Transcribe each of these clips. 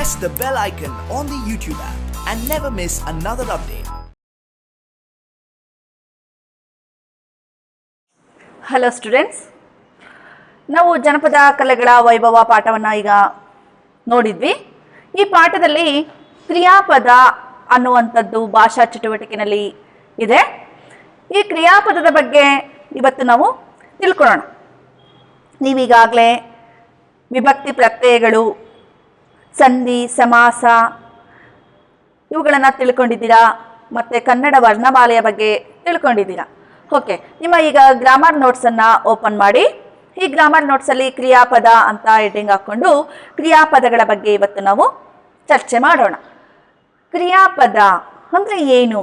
press the bell icon on the YouTube app and never miss another update. Hello students, ನಾವು ಜನಪದ ಕಲೆಗಳ ವೈಭವ ಪಾಠವನ್ನು ಈಗ ನೋಡಿದ್ವಿ. ಈ ಪಾಠದಲ್ಲಿ ಕ್ರಿಯಾಪದ ಅನ್ನುವಂಥದ್ದು ಭಾಷಾ ಚಟುವಟಿಕೆಯಲ್ಲಿ ಇದೆ. ಈ ಕ್ರಿಯಾಪದದ ಬಗ್ಗೆ ಇವತ್ತು ನಾವು ತಿಳ್ಕೊಳ್ಳೋಣ. ನೀವೀಗಾಗಲೇ ವಿಭಕ್ತಿ ಪ್ರತ್ಯಯಗಳು, ಸಂಧಿ, ಸಮಾಸ ಇವುಗಳನ್ನು ತಿಳ್ಕೊಂಡಿದ್ದೀರಾ, ಮತ್ತು ಕನ್ನಡ ವರ್ಣಮಾಲೆಯ ಬಗ್ಗೆ ತಿಳ್ಕೊಂಡಿದ್ದೀರಾ. ಓಕೆ, ನಿಮ್ಮ ಈಗ ಗ್ರಾಮರ್ ನೋಟ್ಸನ್ನು ಓಪನ್ ಮಾಡಿ. ಈ ಗ್ರಾಮರ್ ನೋಟ್ಸಲ್ಲಿ ಕ್ರಿಯಾಪದ ಅಂತ ಹೆಡ್ಡಿಂಗ್ ಹಾಕ್ಕೊಂಡು ಕ್ರಿಯಾಪದಗಳ ಬಗ್ಗೆ ಇವತ್ತು ನಾವು ಚರ್ಚೆ ಮಾಡೋಣ. ಕ್ರಿಯಾಪದ ಅಂದರೆ ಏನು?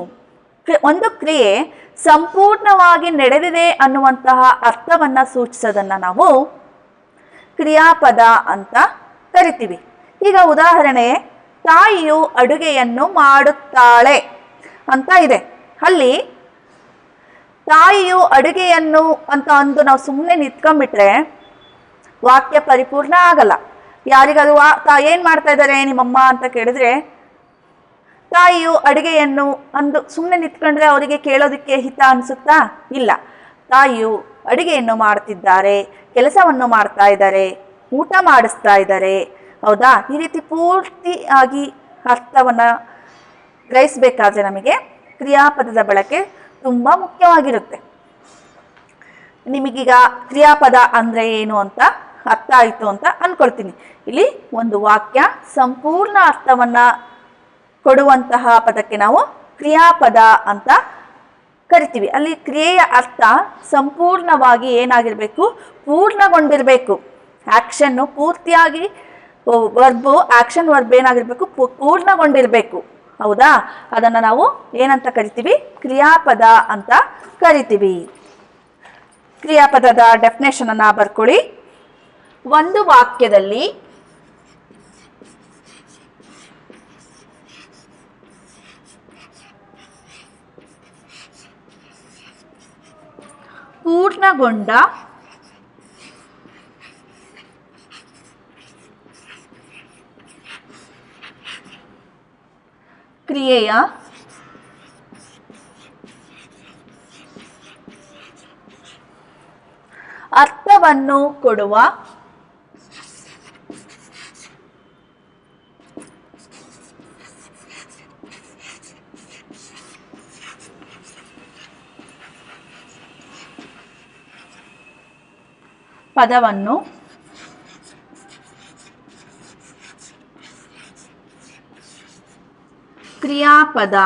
ಒಂದು ಕ್ರಿಯೆ ಸಂಪೂರ್ಣವಾಗಿ ನಡೆದಿದೆ ಅನ್ನುವಂತಹ ಅರ್ಥವನ್ನು ಸೂಚಿಸೋದನ್ನು ನಾವು ಕ್ರಿಯಾಪದ ಅಂತ ಕರಿತೀವಿ. ಈಗ ಉದಾಹರಣೆ, ತಾಯಿಯು ಅಡುಗೆಯನ್ನು ಮಾಡುತ್ತಾಳೆ ಅಂತ ಇದೆ. ಅಲ್ಲಿ ತಾಯಿಯು ಅಡುಗೆಯನ್ನು ಅಂತ ಅಂದು ನಾವು ಸುಮ್ಮನೆ ನಿಂತ್ಕೊಂಡ್ಬಿಟ್ರೆ ವಾಕ್ಯ ಪರಿಪೂರ್ಣ ಆಗಲ್ಲ. ಯಾರಿಗಾದ್ರು ಏನು ಮಾಡ್ತಾ ಇದ್ದಾರೆ ನಿಮ್ಮಮ್ಮ ಅಂತ ಕೇಳಿದ್ರೆ, ತಾಯಿಯು ಅಡುಗೆಯನ್ನು ಅಂದು ಸುಮ್ಮನೆ ನಿಂತ್ಕೊಂಡ್ರೆ ಅವರಿಗೆ ಕೇಳೋದಕ್ಕೆ ಹಿತ ಅನಿಸುತ್ತಾ? ಇಲ್ಲ. ತಾಯಿಯು ಅಡುಗೆಯನ್ನು ಮಾಡ್ತಿದ್ದಾರೆ, ಕೆಲಸವನ್ನು ಮಾಡ್ತಾ ಇದ್ದಾರೆ, ಊಟ ಮಾಡಿಸ್ತಾ ಇದ್ದಾರೆ. ಹೌದಾ? ಈ ರೀತಿ ಪೂರ್ತಿಯಾಗಿ ಅರ್ಥವನ್ನು ಗ್ರಹಿಸಬೇಕಾದ್ರೆ ನಮಗೆ ಕ್ರಿಯಾಪದದ ಬಳಕೆ ತುಂಬ ಮುಖ್ಯವಾಗಿರುತ್ತೆ. ನಿಮಗೀಗ ಕ್ರಿಯಾಪದ ಅಂದರೆ ಏನು ಅಂತ ಅರ್ಥ ಆಯಿತು ಅಂತ ಅಂದ್ಕೊಳ್ತೀನಿ. ಇಲ್ಲಿ ಒಂದು ವಾಕ್ಯ ಸಂಪೂರ್ಣ ಅರ್ಥವನ್ನು ಕೊಡುವಂತಹ ಪದಕ್ಕೆ ನಾವು ಕ್ರಿಯಾಪದ ಅಂತ ಕರಿತೀವಿ. ಅಲ್ಲಿ ಕ್ರಿಯೆಯ ಅರ್ಥ ಸಂಪೂರ್ಣವಾಗಿ ಏನಾಗಿರಬೇಕು? ಪೂರ್ಣಗೊಂಡಿರಬೇಕು. ಆ್ಯಕ್ಷನ್ನು ಪೂರ್ತಿಯಾಗಿ ವರ್ಬು, ಆ್ಯಕ್ಷನ್ ವರ್ಬ್ ಏನಾಗಿರಬೇಕು? ಪೂರ್ಣಗೊಂಡಿರಬೇಕು. ಹೌದಾ? ಅದನ್ನು ನಾವು ಏನಂತ ಕರಿತೀವಿ? ಕ್ರಿಯಾಪದ ಅಂತ ಕರಿತೀವಿ. ಕ್ರಿಯಾಪದದ ಡೆಫಿನೇಷನನ್ನು ಬರ್ಕೊಳ್ಳಿ. ಒಂದು ವಾಕ್ಯದಲ್ಲಿ ಪೂರ್ಣಗೊಂಡ ಕ್ರಿಯೆಯ ಅರ್ಥವನ್ನು ಕೊಡುವ ಪದವನ್ನು ಕ್ರಿಯಾಪದ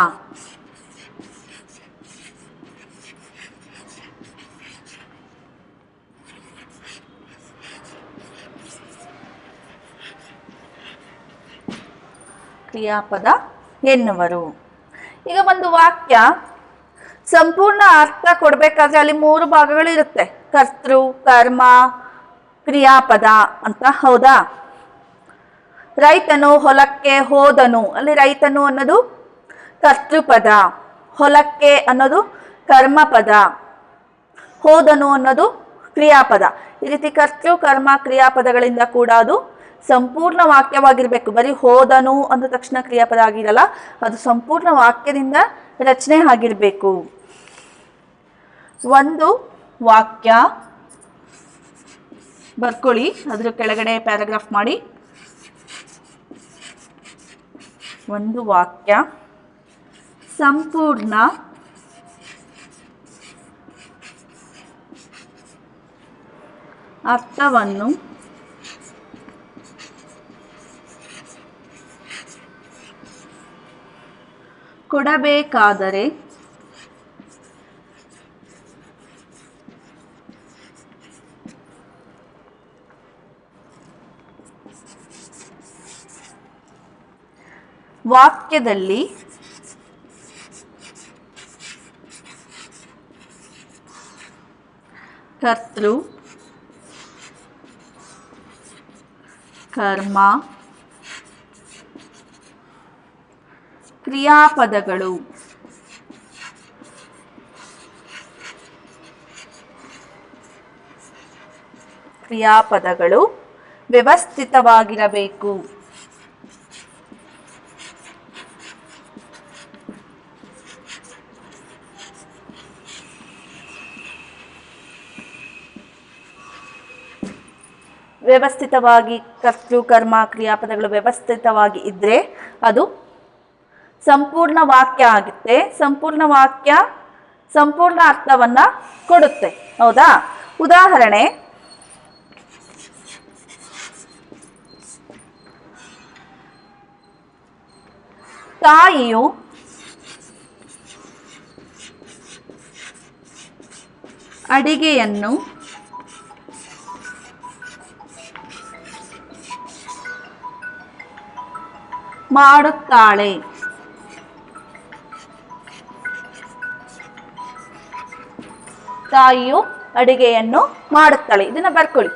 ಕ್ರಿಯಾಪದ ಎನ್ನುವರು. ಈಗ ಒಂದು ವಾಕ್ಯ ಸಂಪೂರ್ಣ ಅರ್ಥ ಕೊಡಬೇಕಾದ್ರೆ ಅಲ್ಲಿ 3 ಭಾಗಗಳಿರುತ್ತೆ: ಕರ್ತೃ, ಕರ್ಮ, ಕ್ರಿಯಾಪದ ಅಂತ. ಹೌದಾ? ರೈತನು ಹೊಲಕ್ಕೆ ಹೋದನು, ಅಲ್ಲಿ ರೈತನು ಅನ್ನೋದು ಕರ್ತೃಪದ, ಹೊಲಕ್ಕೆ ಅನ್ನೋದು ಕರ್ಮಪದ, ಹೋದನು ಅನ್ನೋದು ಕ್ರಿಯಾಪದ. ಈ ರೀತಿ ಕರ್ತೃ, ಕರ್ಮ, ಕ್ರಿಯಾಪದಗಳಿಂದ ಕೂಡ ಅದು ಸಂಪೂರ್ಣ ವಾಕ್ಯವಾಗಿರಬೇಕು. ಬರೀ ಹೋದನು ಅಂದ ತಕ್ಷಣ ಕ್ರಿಯಾಪದ ಆಗಿರಲ್ಲ, ಅದು ಸಂಪೂರ್ಣ ವಾಕ್ಯದಿಂದ ರಚನೆ ಆಗಿರಬೇಕು. ಒಂದು ವಾಕ್ಯ ಬರ್ಕೊಳ್ಳಿ, ಅದ್ರ ಕೆಳಗಡೆ ಪ್ಯಾರಾಗ್ರಾಫ್ ಮಾಡಿ. ಒಂದು ವಾಕ್ಯ ಸಂಪೂರ್ಣ ಅರ್ಥವನ್ನು ಕೊಡಬೇಕಾದರೆ ವಾಕ್ಯದಲ್ಲಿ ಕರ್ತೃ, ಕರ್ಮ, ಕ್ರಿಯಾಪದಗಳು ವ್ಯವಸ್ಥಿತವಾಗಿರಬೇಕು. ವ್ಯವಸ್ಥಿತವಾಗಿ ಕರ್ತೃ ಕರ್ಮ ಕ್ರಿಯಾಪದಗಳು ವ್ಯವಸ್ಥಿತವಾಗಿ ಇದ್ದರೆ ಅದು ಸಂಪೂರ್ಣ ವಾಕ್ಯ ಆಗುತ್ತೆ. ಸಂಪೂರ್ಣ ವಾಕ್ಯ ಸಂಪೂರ್ಣ ಅರ್ಥವನ್ನ ಕೊಡುತ್ತೆ. ಹೌದಾ? ಉದಾಹರಣೆ, ತಾಯಿಯು ಅಡಿಗೆಯನ್ನು ಮಾಡುತ್ತಾಳೆ. ತಾಯಿಯು ಅಡಿಗೆಯನ್ನು ಮಾಡುತ್ತಾಳೆ. ಇದನ್ನ ಬರ್ಕೊಳ್ಳಿ.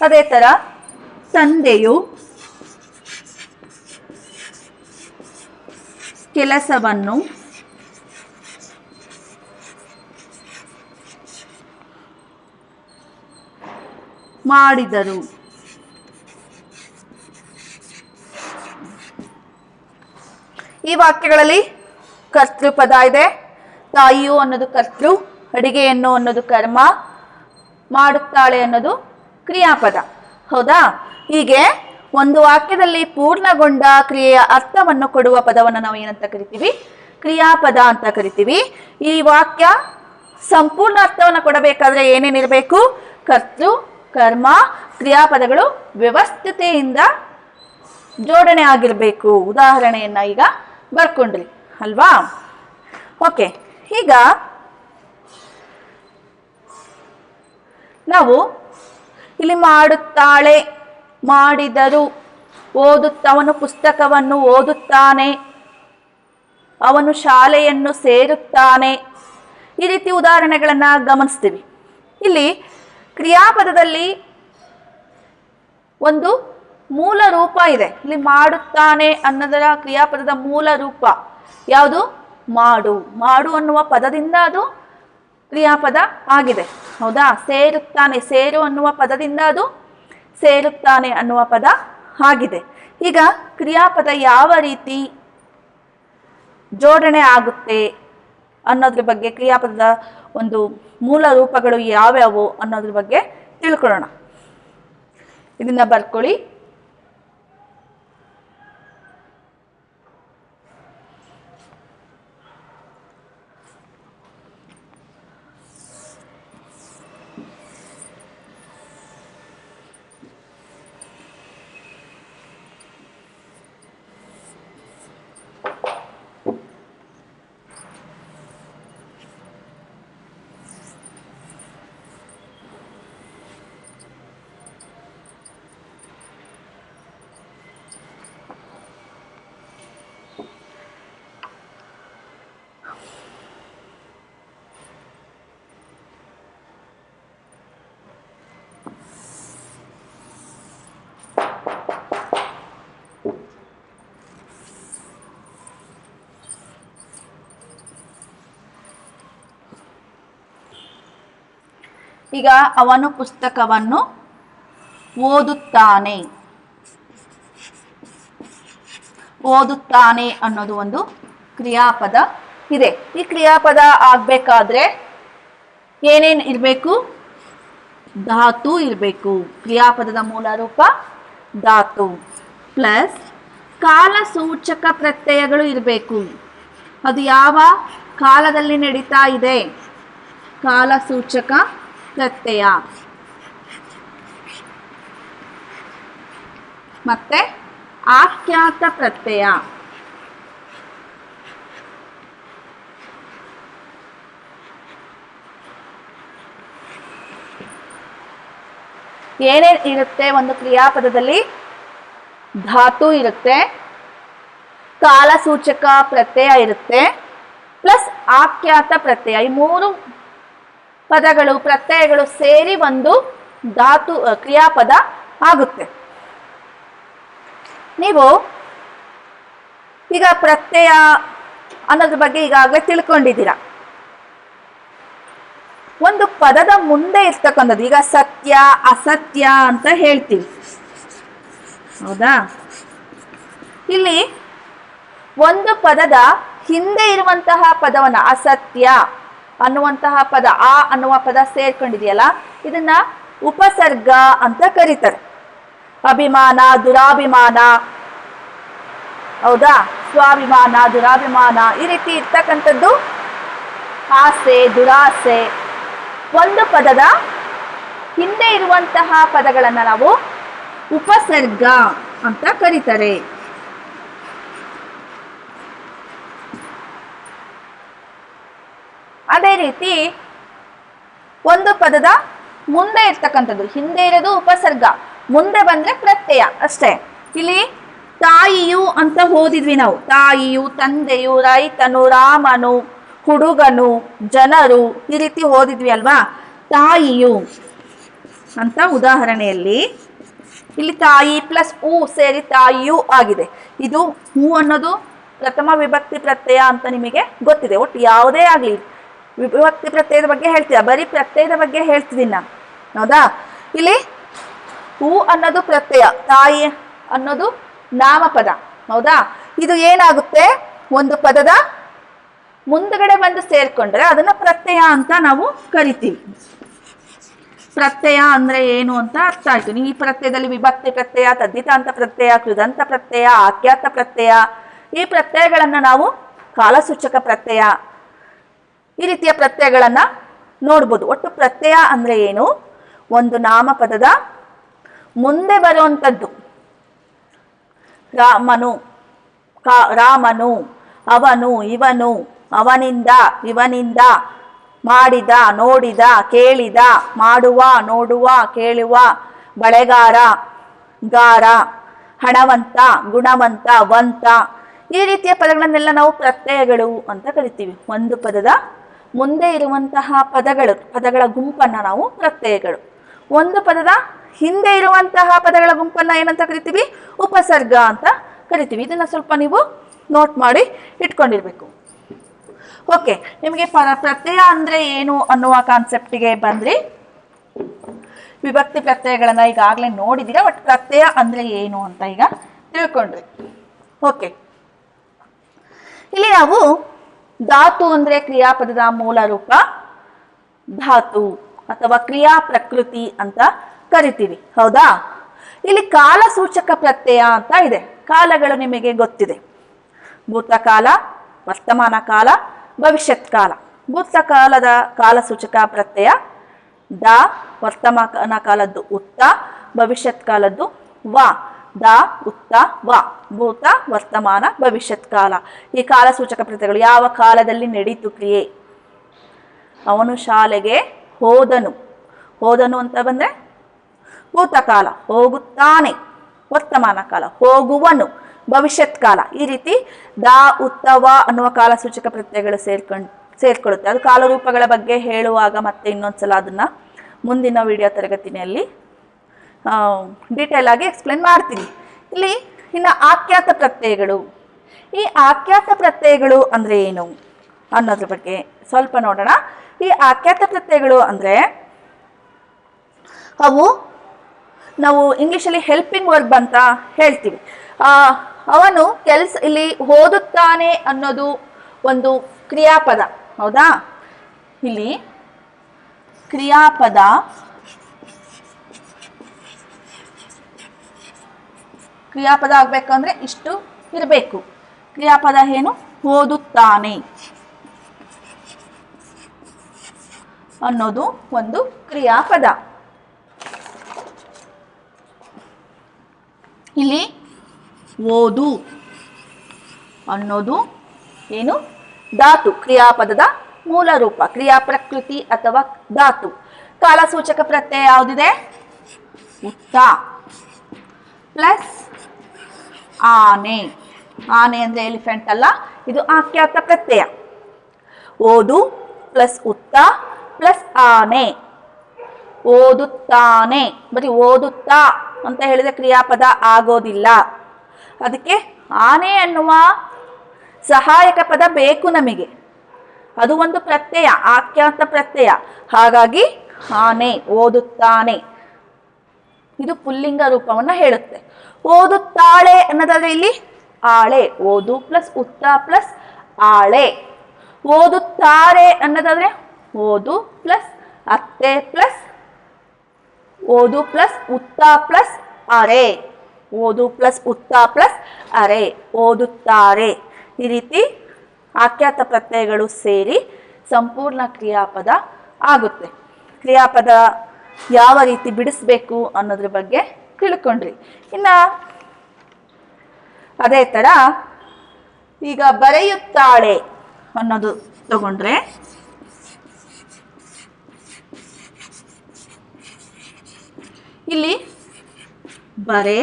ಅದೇ ತರ ತಂದೆಯು ಕೆಲಸವನ್ನು ಮಾಡಿದರು. ಈ ವಾಕ್ಯಗಳಲ್ಲಿ ಕರ್ತೃಪದ ಇದೆ. ತಾಯಿಯು ಅನ್ನೋದು ಕರ್ತೃ, ಅಡಿಗೆಯನ್ನು ಅನ್ನೋದು ಕರ್ಮ, ಮಾಡುತ್ತಾಳೆ ಅನ್ನೋದು ಕ್ರಿಯಾಪದ. ಹೌದಾ? ಹೀಗೆ ಒಂದು ವಾಕ್ಯದಲ್ಲಿ ಪೂರ್ಣಗೊಂಡ ಕ್ರಿಯೆಯ ಅರ್ಥವನ್ನು ಕೊಡುವ ಪದವನ್ನು ನಾವು ಏನಂತ ಕರಿತೀವಿ? ಕ್ರಿಯಾಪದ ಅಂತ ಕರಿತೀವಿ. ಈ ವಾಕ್ಯ ಸಂಪೂರ್ಣ ಅರ್ಥವನ್ನು ಕೊಡಬೇಕಾದ್ರೆ ಏನೇನಿರಬೇಕು? ಕರ್ತೃ ಕರ್ಮ ಕ್ರಿಯಾಪದಗಳು ವ್ಯವಸ್ಥಿತೆಯಿಂದ ಜೋಡಣೆ ಆಗಿರಬೇಕು. ಉದಾಹರಣೆಯನ್ನ ಈಗ ಬರ್ಕೊಂಡ್ರಿ ಅಲ್ವಾ? ಓಕೆ, ಈಗ ನಾವು ಇಲ್ಲಿ ಮಾಡುತ್ತಾಳೆ, ಮಾಡಿದರು, ಅವನು ಪುಸ್ತಕವನ್ನು ಓದುತ್ತಾನೆ, ಅವನು ಶಾಲೆಯನ್ನು ಸೇರುತ್ತಾನೆ, ಈ ರೀತಿ ಉದಾಹರಣೆಗಳನ್ನ ಗಮನಿಸ್ತೀವಿ. ಇಲ್ಲಿ ಕ್ರಿಯಾಪದದಲ್ಲಿ ಒಂದು ಮೂಲ ರೂಪ ಇದೆ. ಇಲ್ಲಿ ಮಾಡುತ್ತಾನೆ ಅನ್ನೋದರ ಕ್ರಿಯಾಪದದ ಮೂಲ ರೂಪ ಯಾವುದು? ಮಾಡು. ಮಾಡು ಅನ್ನುವ ಪದದಿಂದ ಅದು ಕ್ರಿಯಾಪದ ಆಗಿದೆ. ಹೌದಾ? ಸೇರುತ್ತಾನೆ, ಸೇರು ಅನ್ನುವ ಪದದಿಂದ ಅದು ಸೇರುತ್ತಾನೆ ಅನ್ನುವ ಪದ ಆಗಿದೆ. ಈಗ ಕ್ರಿಯಾಪದ ಯಾವ ರೀತಿ ಜೋಡಣೆ ಆಗುತ್ತೆ ಅನ್ನೋದ್ರ ಬಗ್ಗೆ, ಕ್ರಿಯಾಪದದ ಒಂದು ಮೂಲ ರೂಪಗಳು ಯಾವ್ಯಾವು ಅನ್ನೋದ್ರ ಬಗ್ಗೆ ತಿಳ್ಕೊಳ್ಳೋಣ. ಇದನ್ನ ಬರ್ಕೊಳ್ಳಿ. ಈಗ ಅವನು ಪುಸ್ತಕವನ್ನು ಓದುತ್ತಾನೆ. ಓದುತ್ತಾನೆ ಅನ್ನೋದು ಒಂದು ಕ್ರಿಯಾಪದ ಇದೆ. ಈ ಕ್ರಿಯಾಪದ ಆಗ್ಬೇಕಾದ್ರೆ ಏನೇನು ಇರಬೇಕು? ಧಾತು ಇರಬೇಕು. ಕ್ರಿಯಾಪದದ ಮೂಲ ರೂಪ ಧಾತು ಪ್ಲಸ್ ಕಾಲಸೂಚಕ ಪ್ರತ್ಯಯಗಳು ಇರಬೇಕು. ಅದು ಯಾವ ಕಾಲದಲ್ಲಿ ನಡೀತಾ ಇದೆ? ಕಾಲಸೂಚಕ ಪ್ರತ್ಯಯ. ಮತ್ತೆ ಆಖ್ಯಾತ ಪ್ರತ್ಯಯ. ಏನೇನು ಇರುತ್ತೆ ಒಂದು ಕ್ರಿಯಾಪದದಲ್ಲಿ? ಧಾತು ಇರುತ್ತೆ, ಕಾಲಸೂಚಕ ಪ್ರತ್ಯಯ ಇರುತ್ತೆ, ಪ್ಲಸ್ ಆಖ್ಯಾತ ಪ್ರತ್ಯಯ. ಈ ಮೂರು ಪದಗಳು ಪ್ರತ್ಯಯಗಳು ಸೇರಿ ಒಂದು ಧಾತು ಕ್ರಿಯಾಪದ ಆಗುತ್ತೆ. ನೀವು ಈಗ ಪ್ರತ್ಯಯ ಅನ್ನೋದ್ರ ಬಗ್ಗೆ ಈಗಾಗಲೇ ತಿಳ್ಕೊಂಡಿದ್ದೀರಾ. ಒಂದು ಪದದ ಮುಂದೆ ಇರ್ತಕ್ಕಂಥದ್ದು, ಈಗ ಸತ್ಯ ಅಸತ್ಯ ಅಂತ ಹೇಳ್ತೀವಿ, ಹೌದಾ? ಇಲ್ಲಿ ಒಂದು ಪದದ ಹಿಂದೆ ಇರುವಂತಹ ಪದವನ್ನ, ಅಸತ್ಯ ಅನ್ನುವಂತಹ ಪದ, ಆ ಅನ್ನುವ ಪದ ಸೇರ್ಕೊಂಡಿದೆಯಲ್ಲ, ಇದನ್ನ ಉಪಸರ್ಗ ಅಂತ ಕರೀತಾರೆ. ಅಭಿಮಾನ, ದುರಾಭಿಮಾನ, ಹೌದಾ? ಸ್ವಾಭಿಮಾನ, ದುರಾಭಿಮಾನ, ಈ ರೀತಿ ಇರ್ತಕ್ಕಂಥದ್ದು ಆಸೆ, ದುರಾಸೆ. ಒಂದು ಪದದ ಹಿಂದೆ ಇರುವಂತಹ ಪದಗಳನ್ನು ನಾವು ಉಪಸರ್ಗ ಅಂತ ಕರೀತಾರೆ. ಅದೇ ರೀತಿ ಒಂದು ಪದದ ಮುಂದೆ ಇರ್ತಕ್ಕಂಥದ್ದು, ಹಿಂದೆ ಇರೋದು ಉಪಸರ್ಗ, ಮುಂದೆ ಬಂದ್ರೆ ಪ್ರತ್ಯಯ ಅಷ್ಟೇ. ಇಲ್ಲಿ ತಾಯಿಯು ಅಂತ ಓದಿದ್ವಿ ನಾವು. ತಾಯಿಯು, ತಂದೆಯು, ರೈತನು, ರಾಮನು, ಹುಡುಗನು, ಜನರು, ಈ ರೀತಿ ಓದಿದ್ವಿ ಅಲ್ವಾ? ತಾಯಿಯು ಅಂತ ಉದಾಹರಣೆಯಲ್ಲಿ ಇಲ್ಲಿ ತಾಯಿ ಪ್ಲಸ್ ಉ ಸೇರಿ ತಾಯಿಯು ಆಗಿದೆ. ಇದು ಹೂ ಅನ್ನೋದು ಪ್ರಥಮ ವಿಭಕ್ತಿ ಪ್ರತ್ಯಯ ಅಂತ ನಿಮಗೆ ಗೊತ್ತಿದೆ. ಒಟ್ಟು ಯಾವುದೇ ಆಗಲಿ ವಿಭಕ್ತಿ ಪ್ರತ್ಯಯದ ಬಗ್ಗೆ ಹೇಳ್ತೀರಾ, ಬರೀ ಪ್ರತ್ಯಯದ ಬಗ್ಗೆ ಹೇಳ್ತಿದ್ದೀನಿ ನಾನು, ಹೌದಾ? ಇಲ್ಲಿ ಹೂ ಅನ್ನೋದು ಪ್ರತ್ಯಯ, ತಾಯಿ ಅನ್ನೋದು ನಾಮಪದ, ಹೌದಾ? ಇದು ಏನಾಗುತ್ತೆ, ಒಂದು ಪದದ ಮುಂದಗಡೆ ಬಂದು ಸೇರ್ಕೊಂಡ್ರೆ ಅದನ್ನ ಪ್ರತ್ಯಯ ಅಂತ ನಾವು ಕರಿತೀವಿ. ಪ್ರತ್ಯಯ ಅಂದ್ರೆ ಏನು ಅಂತ ಅರ್ಥ ಆಯ್ತು. ಈ ಪ್ರತ್ಯಯದಲ್ಲಿ ವಿಭಕ್ತಿ ಪ್ರತ್ಯಯ, ತದ್ದಿತಾಂತ ಪ್ರತ್ಯಯ, ಕೃದಂತ ಪ್ರತ್ಯಯ, ಆಖ್ಯಾತ ಪ್ರತ್ಯಯ, ಈ ಪ್ರತ್ಯಯಗಳನ್ನ ನಾವು ಕಾಲಸೂಚಕ ಪ್ರತ್ಯಯ, ಈ ರೀತಿಯ ಪ್ರತ್ಯಯಗಳನ್ನ ನೋಡ್ಬೋದು. ಒಟ್ಟು ಪ್ರತ್ಯಯ ಅಂದ್ರೆ ಏನು, ಒಂದು ನಾಮಪದದ ಮುಂದೆ ಬರುವಂಥದ್ದು. ರಾಮನು, ಅವನು, ಇವನು, ಅವನಿಂದ, ಇವನಿಂದ, ಮಾಡಿದ, ನೋಡಿದ, ಕೇಳಿದ, ಮಾಡುವ, ನೋಡುವ, ಕೇಳುವ, ಬಳೆಗಾರ, ಗಾರ, ಹಣವಂತ, ಗುಣವಂತ, ವಂತ, ಈ ರೀತಿಯ ಪದಗಳನ್ನೆಲ್ಲ ನಾವು ಪ್ರತ್ಯಯಗಳು ಅಂತ ಕರಿತೀವಿ. ಒಂದು ಪದದ ಮುಂದೆ ಇರುವಂತಹ ಪದಗಳ ಗುಂಪನ್ನ ನಾವು ಪ್ರತ್ಯಯಗಳು. ಒಂದು ಪದದ ಹಿಂದೆ ಇರುವಂತಹ ಪದಗಳ ಗುಂಪನ್ನ ಏನಂತ ಕರಿತೀವಿ, ಉಪಸರ್ಗ ಅಂತ ಕರಿತೀವಿ. ಇದನ್ನ ಸ್ವಲ್ಪ ನೀವು ನೋಟ್ ಮಾಡಿ ಇಟ್ಕೊಂಡಿರ್ಬೇಕು. ಓಕೆ, ನಿಮಗೆ ಪ್ರತ್ಯಯ ಅಂದ್ರೆ ಏನು ಅನ್ನುವ ಕಾನ್ಸೆಪ್ಟಿಗೆ ಬಂದ್ರಿ. ವಿಭಕ್ತಿ ಪ್ರತ್ಯಯಗಳನ್ನ ಈಗಾಗಲೇ ನೋಡಿದೀರಾ, ಬಟ್ ಪ್ರತ್ಯಯ ಅಂದ್ರೆ ಏನು ಅಂತ ಈಗ ತಿಳ್ಕೊಂಡ್ರಿ. ಓಕೆ, ಇಲ್ಲಿ ನಾವು ಧಾತು ಅಂದ್ರೆ ಕ್ರಿಯಾಪದದ ಮೂಲ ರೂಪ ಧಾತು ಅಥವಾ ಕ್ರಿಯಾ ಪ್ರಕೃತಿ ಅಂತ ಕರಿತೀವಿ, ಹೌದಾ? ಇಲ್ಲಿ ಕಾಲಸೂಚಕ ಪ್ರತ್ಯಯ ಅಂತ ಇದೆ. ಕಾಲಗಳು ನಿಮಗೆ ಗೊತ್ತಿದೆ, ಭೂತಕಾಲ, ವರ್ತಮಾನ ಕಾಲ, ಭವಿಷ್ಯತ್ ಕಾಲ. ಭೂತಕಾಲದ ಕಾಲಸೂಚಕ ಪ್ರತ್ಯಯ ದ, ವರ್ತಮಾನ ಕಾಲದ್ದು ಉತ್ತ, ಭವಿಷ್ಯತ್ ಕಾಲದ್ದು ವ. ದ, ಉತ್ತ, ವ, ಭೂತ, ವರ್ತಮಾನ, ಭವಿಷ್ಯತ್ ಕಾಲ. ಈ ಕಾಲಸೂಚಕ ಪ್ರತ್ಯಯಗಳು ಯಾವ ಕಾಲದಲ್ಲಿ ನಡೀತು ಕ್ರಿಯೆ. ಅವನು ಶಾಲೆಗೆ ಹೋದನು. ಹೋದನು ಅಂತ ಬಂದ್ರೆ ಭೂತಕಾಲ, ಹೋಗುತ್ತಾನೆ. ವರ್ತಮಾನ ಕಾಲ, ಹೋಗುವನು. ಭವಿಷ್ಯತ್ ಕಾಲ. ಈ ರೀತಿ ದ, ಉತ್ತವ ಅನ್ನುವ ಕಾಲಸೂಚಕ ಪ್ರತ್ಯಯಗಳು ಸೇರ್ಕೊಳ್ಳುತ್ತೆ. ಅದು ಕಾಲರೂಪಗಳ ಬಗ್ಗೆ ಹೇಳುವಾಗ ಮತ್ತೆ ಇನ್ನೊಂದ್ಸಲ ಅದನ್ನ ಮುಂದಿನ ವಿಡಿಯೋ ತರಗತಿನಲ್ಲಿ ಡೀಟೇಲ್ ಆಗಿ ಎಕ್ಸ್ಪ್ಲೇನ್ ಮಾಡ್ತೀನಿ. ಇಲ್ಲಿ ಇನ್ನು ಆಖ್ಯಾತ ಪ್ರತ್ಯಯಗಳು. ಈ ಆಖ್ಯಾತ ಪ್ರತ್ಯಯಗಳು ಅಂದ್ರೆ ಏನು ಅನ್ನೋದ್ರ ಬಗ್ಗೆ ಸ್ವಲ್ಪ ನೋಡೋಣ. ಈ ಆಖ್ಯಾತ ಪ್ರತ್ಯಯಗಳು ಅಂದ್ರೆ ಅವು ನಾವು ಇಂಗ್ಲಿಷಲ್ಲಿ ಹೆಲ್ಪಿಂಗ್ ವರ್ಬ್ ಅಂತ ಹೇಳ್ತೀವಿ. ಅವನು ಇಲ್ಲಿ ಓದುತ್ತಾನೆ ಅನ್ನೋದು ಒಂದು ಕ್ರಿಯಾಪದ, ಹೌದಾ? ಇಲ್ಲಿ ಕ್ರಿಯಾಪದ ಆಗ್ಬೇಕಂದ್ರೆ ಇಷ್ಟು ಇರಬೇಕು. ಕ್ರಿಯಾಪದ ಏನು, ಓದುತ್ತಾನೆ ಅನ್ನೋದು ಒಂದು ಕ್ರಿಯಾಪದ. ಇಲ್ಲಿ ಓದು ಅನ್ನೋದು ಏನು, ಧಾತು, ಕ್ರಿಯಾಪದದ ಮೂಲ ರೂಪ, ಕ್ರಿಯಾ ಪ್ರಕೃತಿ ಅಥವಾ ಧಾತು. ಕಾಲಸೂಚಕ ಪ್ರತ್ಯಯ ಯಾವುದಿದೆ, ಉತ್ತ ಪ್ಲಸ್ ಆನೆ. ಆನೆ ಅಂದ್ರೆ ಎಲಿಫೆಂಟ್ ಅಲ್ಲ, ಇದು ಆಖ್ಯಾತ ಪ್ರತ್ಯಯ. ಓದು ಪ್ಲಸ್ ಉತ್ತ ಪ್ಲಸ್ ಆನೆ, ಓದುತ್ತಾನೆ. ಬರೀ ಓದುತ್ತಾ ಅಂತ ಹೇಳಿದ್ರೆ ಕ್ರಿಯಾಪದ ಆಗೋದಿಲ್ಲ. ಅದಕ್ಕೆ ಆನೆ ಅನ್ನುವ ಸಹಾಯಕ ಪದ ಬೇಕು ನಮಗೆ, ಅದು ಒಂದು ಪ್ರತ್ಯಯ, ಆಖ್ಯಾತ ಪ್ರತ್ಯಯ. ಹಾಗಾಗಿ ಆನೆ, ಓದುತ್ತಾನೆ, ಇದು ಪುಲ್ಲಿಂಗ ರೂಪವನ್ನ ಹೇಳುತ್ತೆ. ಓದುತ್ತಾಳೆ ಅನ್ನೋದಾದ್ರೆ ಇಲ್ಲಿ ಆಳೆ, ಓದು ಪ್ಲಸ್ ಉತ್ತ ಪ್ಲಸ್ ಆಳೆ. ಓದುತ್ತಾರೆ ಅನ್ನೋದಾದ್ರೆ ಓದು ಪ್ಲಸ್ ಅತ್ತೆ ಪ್ಲಸ್ ಓದು ಪ್ಲಸ್ ಉತ್ತ ಪ್ಲಸ್ ಅರೆ, ಓದು ಪ್ಲಸ್ ಉತ್ತ ಪ್ಲಸ್ ಅರೆ, ಓದುತ್ತಾರೆ. ಈ ರೀತಿ ಆಖ್ಯಾತ ಪ್ರತ್ಯಯಗಳು ಸೇರಿ ಸಂಪೂರ್ಣ ಕ್ರಿಯಾಪದ ಆಗುತ್ತೆ. ಕ್ರಿಯಾಪದ ಯಾವ ರೀತಿ ಬಿಡಿಸ್ಬೇಕು ಅನ್ನೋದ್ರ ಬಗ್ಗೆ ತಿಳ್ಕೊಂಡ್ರಿ. ಇನ್ನ ಅದೇ ತರ ಈಗ ಬರೆಯುತ್ತಾಳೆ ಅನ್ನೋದು ತಗೊಂಡ್ರೆ, ಇಲ್ಲಿ ಬರೆ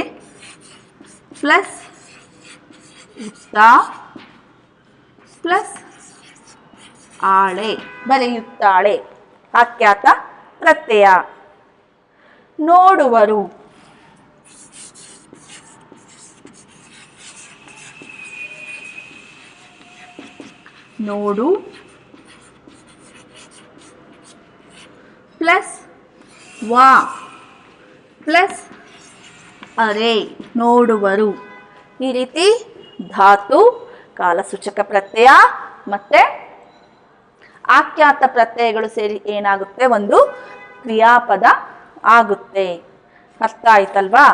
ಪ್ಲಸ್ ಉತ್ತ ಪ್ಲಸ್ ಆಳೆ, ಬರೆಯುತ್ತಾಳೆ, ಆಖ್ಯಾತ ಪ್ರತ್ಯಯ. ನೋಡುವರು, ನೋಡು ಪ್ಲಸ್ ವಾ ಪ್ಲಸ್ ಅರೆ, ನೋಡುವರು. ಈ ರೀತಿ ಧಾತು, ಕಾಲಸೂಚಕ ಪ್ರತ್ಯಯ ಮತ್ತೆ ಆಖ್ಯಾತ ಪ್ರತ್ಯಯಗಳು ಸೇರಿ ಏನಾಗುತ್ತೆ, ಒಂದು ಕ್ರಿಯಾಪದ ಆಗುತ್ತೆ. ಅರ್ಥ ಆಯ್ತಲ್ವಾ?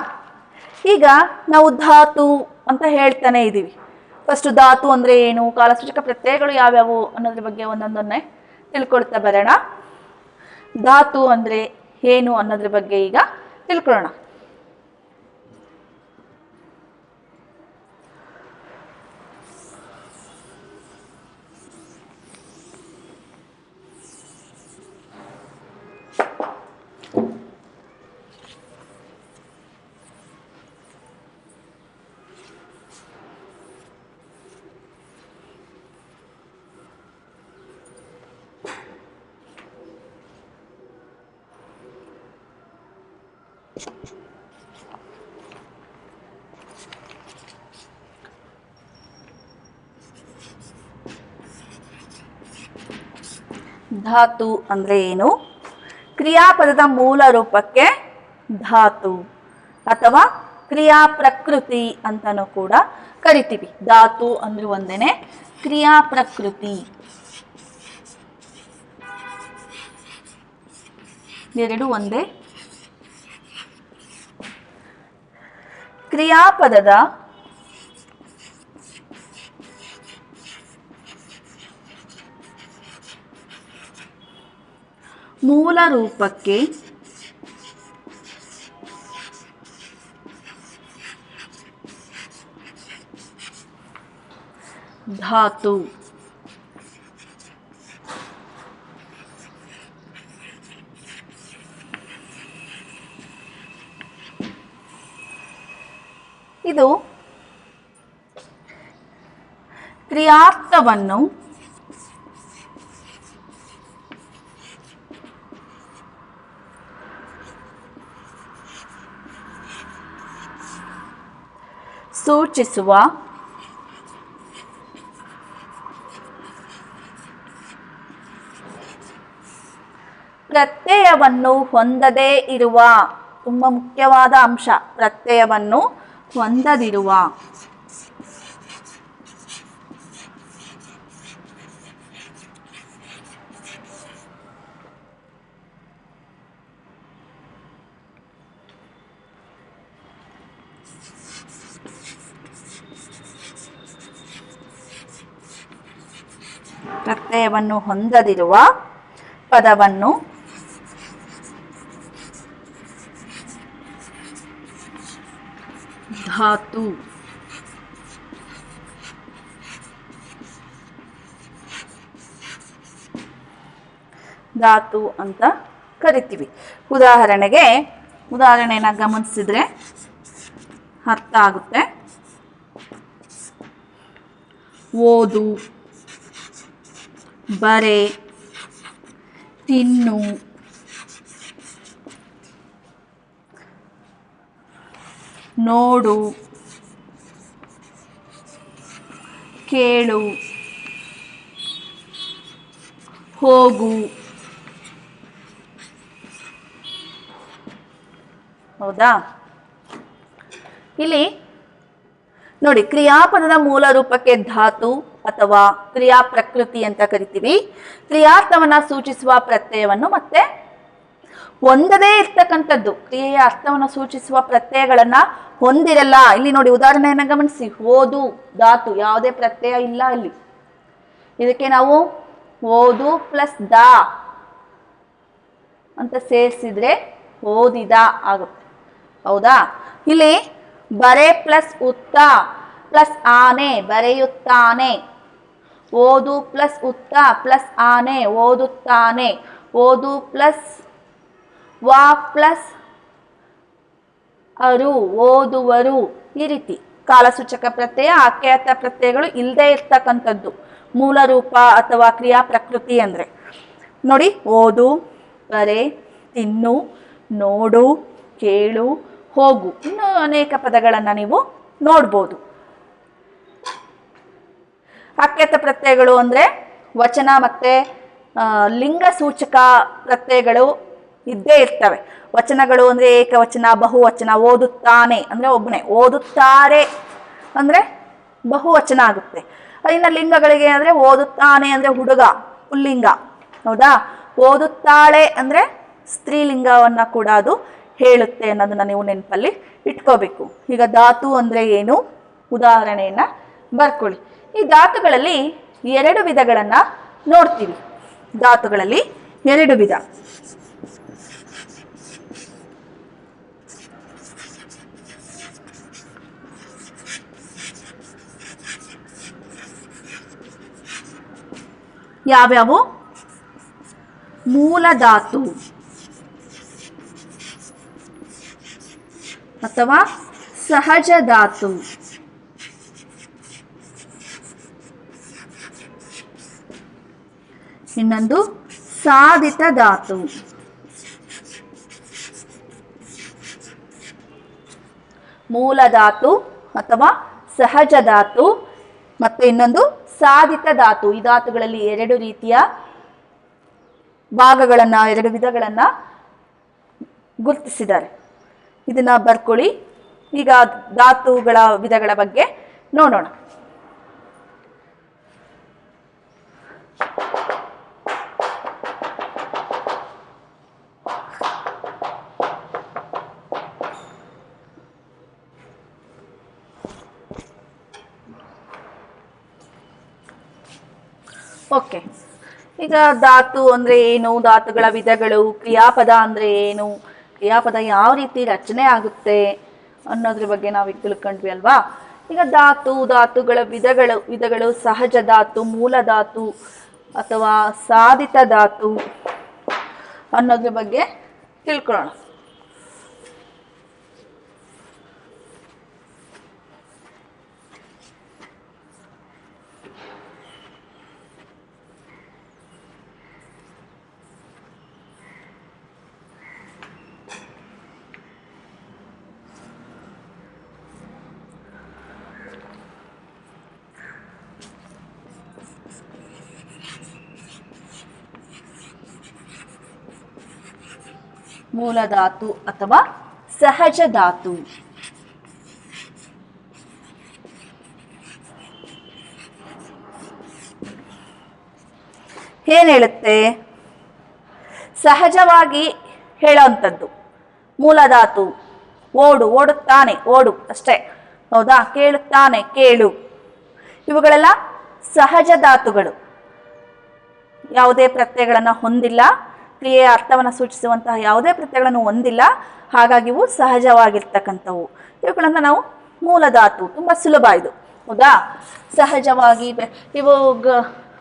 ಈಗ ನಾವು ಧಾತು ಅಂತ ಹೇಳ್ತಾನೆ ಇದ್ದೀವಿ. ಫಸ್ಟ್ ಧಾತು ಅಂದ್ರೆ ಏನು, ಕಾಲಸೂಚಕ ಪ್ರತ್ಯಯಗಳು ಯಾವ್ಯಾವು ಅನ್ನೋದ್ರ ಬಗ್ಗೆ ಒಂದೊಂದನ್ನೇ ತಿಳ್ಕೊಳ್ತಾ ಬರೋಣ. ಧಾತು ಅಂದ್ರೆ ಏನು ಅನ್ನೋದ್ರ ಬಗ್ಗೆ ಈಗ ತಿಳ್ಕೊಳ್ಳೋಣ. ಧಾತು ಅಂದ್ರೆ ಏನು? ಕ್ರಿಯಾಪದದ ಮೂಲ ರೂಪಕ್ಕೆ ಧಾತು ಅಥವಾ ಕ್ರಿಯಾ ಪ್ರಕೃತಿ ಅಂತಾನೂ ಕೂಡ ಕರಿತೀವಿ. ಧಾತು ಅಂದ್ರೆ ಒಂದೇನೆ, ಕ್ರಿಯಾ ಪ್ರಕೃತಿ ಎರಡು ಒಂದೇ. ಕ್ರಿಯಾಪದದ ಮೂಲ ರೂಪಕ್ಕೆ ಧಾತು. ಇದು ಕ್ರಿಯಾರ್ಥವನ್ನು ಸೂಚಿಸುವ ಪ್ರತ್ಯಯವನ್ನು ಹೊಂದದೇ ಇರುವ, ತುಂಬ ಮುಖ್ಯವಾದ ಅಂಶ, ಪ್ರತ್ಯಯವನ್ನು ಹೊಂದದಿರುವ ಪ್ರತ್ಯಯವನ್ನು ಹೊಂದದಿರುವ ಪದವನ್ನು ಧಾತು. ಧಾತು ಅಂತ ಕರಿತೀವಿ. ಉದಾಹರಣೆನ ಗಮನಿಸಿದ್ರೆ ಅರ್ಥ ಆಗುತ್ತೆ. ಓದು, ಬರೆ, ತಿನ್ನು, ನೋಡು, ಕೇಳು, ಹೋಗು. ಹೌದಾ? ಇಲ್ಲಿ ನೋಡಿ, ಕ್ರಿಯಾಪದದ ಮೂಲ ರೂಪಕ್ಕೆ ಧಾತು ಅಥವಾ ಕ್ರಿಯಾ ಪ್ರಕೃತಿ ಅಂತ ಕರಿತೀವಿ. ಕ್ರಿಯಾರ್ಥವನ್ನ ಸೂಚಿಸುವ ಪ್ರತ್ಯಯವನ್ನು ಮತ್ತೆ ಹೊಂದದೇ ಇರ್ತಕ್ಕಂಥದ್ದು, ಕ್ರಿಯೆಯ ಅರ್ಥವನ್ನು ಸೂಚಿಸುವ ಪ್ರತ್ಯಯಗಳನ್ನ ಹೊಂದಿರಲ್ಲ. ಇಲ್ಲಿ ನೋಡಿ ಉದಾಹರಣೆಯನ್ನ ಗಮನಿಸಿ. ಓದು ಧಾತು, ಯಾವುದೇ ಪ್ರತ್ಯಯ ಇಲ್ಲ ಇಲ್ಲಿ. ಇದಕ್ಕೆ ನಾವು ಓದು ಪ್ಲಸ್ ದ ಅಂತ ಸೇರಿಸಿದ್ರೆ ಓದಿದ ಆಗುತ್ತೆ. ಹೌದಾ? ಇಲ್ಲಿ ಬರೆ ಪ್ಲಸ್ ಉತ್ತ ಪ್ಲಸ್ ಆನೆ, ಬರೆಯುತ್ತಾನೆ. ಓದು ಪ್ಲಸ್ ಉತ್ತ ಪ್ಲಸ್ ಆನೆ, ಓದುತ್ತಾನೆ. ಓದು ಪ್ಲಸ್ ವಾ ಪ್ಲಸ್ ಅರು, ಓದುವರು. ಈ ರೀತಿ ಕಾಲಸೂಚಕ ಪ್ರತ್ಯಯ, ಆಖ್ಯಾತ ಪ್ರತ್ಯಯಗಳು ಇಲ್ಲದೆ ಇರ್ತಕ್ಕಂಥದ್ದು ಮೂಲ ರೂಪ ಅಥವಾ ಕ್ರಿಯಾ ಪ್ರಕೃತಿ ಅಂದ್ರೆ. ನೋಡಿ, ಓದು, ಬರೆ, ತಿನ್ನು, ನೋಡು, ಕೇಳು, ಹೋಗು, ಇನ್ನು ಅನೇಕ ಪದಗಳನ್ನು ನೀವು ನೋಡ್ಬೋದು. ಆಖ್ಯಾತ ಪ್ರತ್ಯಯಗಳು ಅಂದ್ರೆ ವಚನ ಮತ್ತೆ ಲಿಂಗ ಸೂಚಕ ಪ್ರತ್ಯಯಗಳು ಇದ್ದೇ ಇರ್ತವೆ. ವಚನಗಳು ಅಂದ್ರೆ ಏಕವಚನ, ಬಹುವಚನ. ಓದುತ್ತಾನೆ ಅಂದ್ರೆ ಒಬ್ಬನೇ, ಓದುತ್ತಾರೆ ಅಂದ್ರೆ ಬಹುವಚನ ಆಗುತ್ತೆ. ಇನ್ನು ಲಿಂಗಗಳಿಗೆ ಅಂದ್ರೆ ಓದುತ್ತಾನೆ ಅಂದ್ರೆ ಹುಡುಗ, ಪುಲ್ಲಿಂಗ. ಹೌದಾ? ಓದುತ್ತಾಳೆ ಅಂದ್ರೆ ಸ್ತ್ರೀಲಿಂಗವನ್ನ ಕೂಡ ಅದು ಹೇಳುತ್ತೆ ಅನ್ನೋದನ್ನ ನೀವು ನೆನಪಲ್ಲಿ ಇಟ್ಕೋಬೇಕು. ಈಗ ಧಾತು ಅಂದ್ರೆ ಏನು, ಉದಾಹರಣೆಯನ್ನ ಬರ್ಕೊಳ್ಳಿ. ಈ ಧಾತುಗಳಲ್ಲಿ 2 ವಿಧಗಳನ್ನ ನೋಡ್ತೀವಿ. ಧಾತುಗಳಲ್ಲಿ 2 ವಿಧ. ಯಾವ್ಯಾವು? ಮೂಲ ಧಾತು ಅಥವಾ ಸಹಜ ಧಾತು. ಇನ್ನೊಂದು ಸಾಧಿತ ಧಾತು. ಮೂಲ ಧಾತು ಅಥವಾ ಸಹಜ ಧಾತು ಮತ್ತೆ ಇನ್ನೊಂದು ಸಾಧಿತ ಧಾತು. ಈ ಧಾತುಗಳಲ್ಲಿ 2 ರೀತಿಯ ಭಾಗಗಳನ್ನ, 2 ವಿಧಗಳನ್ನ ಗುರುತಿಸಿದ್ದಾರೆ. ಇದನ್ನ ಬರ್ಕೊಳ್ಳಿ. ಈಗ ಧಾತುಗಳ ವಿಧಗಳ ಬಗ್ಗೆ ನೋಡೋಣ. ಓಕೆ, ಈಗ ಧಾತು ಅಂದ್ರೆ ಏನು, ಧಾತುಗಳ ವಿಧಗಳು, ಕ್ರಿಯಾಪದ ಅಂದ್ರೆ ಏನು, ಕ್ರಿಯಾಪದ ಯಾವ ರೀತಿ ರಚನೆ ಆಗುತ್ತೆ ಅನ್ನೋದ್ರ ಬಗ್ಗೆ ನಾವು ತಿಳ್ಕೊಂಡ್ವಿ ಅಲ್ವಾ. ಈಗ ಧಾತುಗಳ ವಿಧಗಳು ಸಹಜ ಧಾತು, ಮೂಲ ಧಾತು ಅಥವಾ ಸಾಧಿತ ಧಾತು ಅನ್ನೋದ್ರ ಬಗ್ಗೆ ತಿಳ್ಕೊಳ್ಳೋಣ. ಮೂಲ ಧಾತು ಅಥವಾ ಸಹಜ ಧಾತು. ಏನ್ ಹೇಳುತ್ತೆ? ಸಹಜವಾಗಿ ಹೇಳೋಂಥದ್ದು ಮೂಲ ಧಾತು. ಓಡು, ಓಡುತ್ತಾನೆ, ಓಡು ಅಷ್ಟೇ. ಹೌದಾ? ಕೇಳುತ್ತಾನೆ, ಕೇಳು. ಇವುಗಳೆಲ್ಲ ಸಹಜ ಧಾತುಗಳು, ಯಾವುದೇ ಪ್ರತ್ಯಯಗಳನ್ನು ಹೊಂದಿಲ್ಲ, ಕ್ರಿಯೆಯ ಅರ್ಥವನ್ನು ಸೂಚಿಸುವಂತಹ ಯಾವುದೇ ಪ್ರತ್ಯಯಗಳನ್ನು ಹೊಂದಿಲ್ಲ. ಹಾಗಾಗಿ ಇವು ಸಹಜವಾಗಿರ್ತಕ್ಕಂಥವು. ಇವುಗಳನ್ನು ನಾವು ಮೂಲ ಧಾತು. ತುಂಬ ಸುಲಭ ಇದು. ಹೌದಾ? ಸಹಜವಾಗಿ ಇವು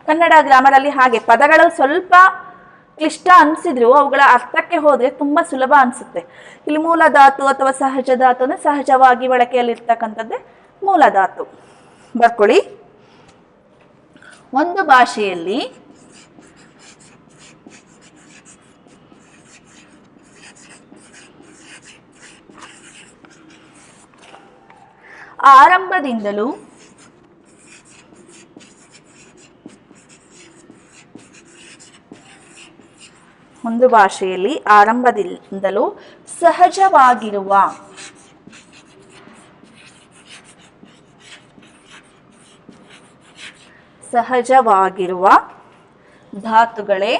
ಕನ್ನಡ ಗ್ರಾಮರಲ್ಲಿ ಹಾಗೆ ಪದಗಳು ಸ್ವಲ್ಪ ಕ್ಲಿಷ್ಟ ಅನಿಸಿದ್ರು ಅವುಗಳ ಅರ್ಥಕ್ಕೆ ಹೋದರೆ ತುಂಬ ಸುಲಭ ಅನಿಸುತ್ತೆ. ಇಲ್ಲಿ ಮೂಲ ಧಾತು ಅಥವಾ ಸಹಜ ಧಾತು ಅಂದರೆ ಸಹಜವಾಗಿ ಬಳಕೆಯಲ್ಲಿರ್ತಕ್ಕಂಥದ್ದೇ ಮೂಲ ಧಾತು. ಬರ್ಕೊಳ್ಳಿ. ಒಂದು ಭಾಷೆಯಲ್ಲಿ ಆರಂಭದಿಂದಲೂ ಒಂದು ಭಾಷೆಯಲ್ಲಿ ಆರಂಭದಿಂದಲೂ ಸಹಜವಾಗಿರುವ ಧಾತುಗಳೇ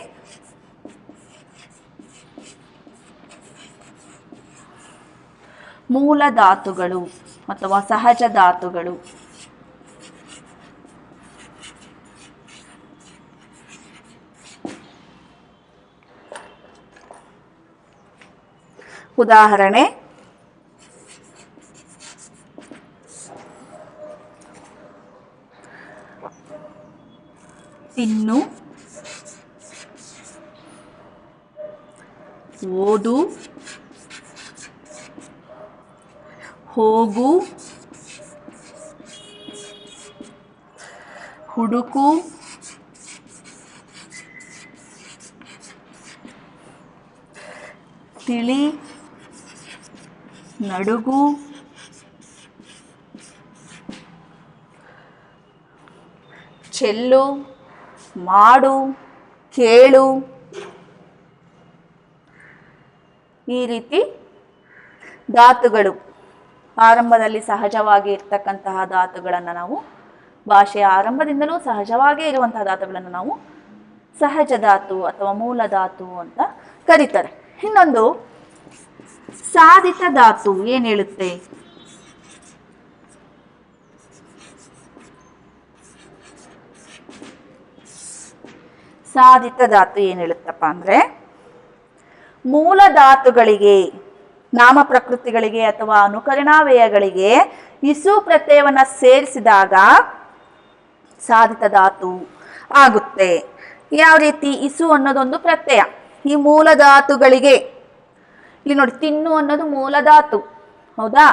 ಮೂಲ ಧಾತುಗಳು ಅಥವಾ ಸಹಜ ಧಾತುಗಳು. ಉದಾಹರಣೆ: ತಿನ್ನು, ಓದು, ಹೋಗು, ಹುಡುಕು, ತಿಳಿ, ನಡುಗು, ಚೆಲ್ಲು, ಮಾಡು, ಕೇಳು. ಈ ರೀತಿ ಧಾತುಗಳು ಆರಂಭದಲ್ಲಿ ಸಹಜವಾಗಿ ಇರ್ತಕ್ಕಂತಹ ಧಾತುಗಳನ್ನು ನಾವು, ಭಾಷೆಯ ಆರಂಭದಿಂದಲೂ ಸಹಜವಾಗೇ ಇರುವಂತಹ ಧಾತುಗಳನ್ನು ನಾವು ಸಹಜ ಧಾತು ಅಥವಾ ಮೂಲ ಧಾತು ಅಂತ ಕರೀತಾರೆ. ಇನ್ನೊಂದು ಸಾಧಿತ ಧಾತು ಏನು ಹೇಳುತ್ತೆ? ಸಾಧಿತ ಧಾತು ಏನು ಹೇಳುತ್ತಪ್ಪ ಅಂದರೆ, ಮೂಲ ಧಾತುಗಳಿಗೆ, ನಾಮ ಪ್ರಕೃತಿಗಳಿಗೆ ಅಥವಾ ಅನುಕರಣಾವ್ಯಯಗಳಿಗೆ ಇಸು ಪ್ರತ್ಯಯವನ್ನು ಸೇರಿಸಿದಾಗ ಸಾಧಿತ ಧಾತು ಆಗುತ್ತೆ. ಯಾವ ರೀತಿ? ಇಸು ಅನ್ನೋದೊಂದು ಪ್ರತ್ಯಯ. ಈ ಮೂಲ ಧಾತುಗಳಿಗೆ, ಇಲ್ಲಿ ನೋಡಿ, ತಿನ್ನು ಅನ್ನೋದು ಮೂಲ ಧಾತು, ಹೌದಾ?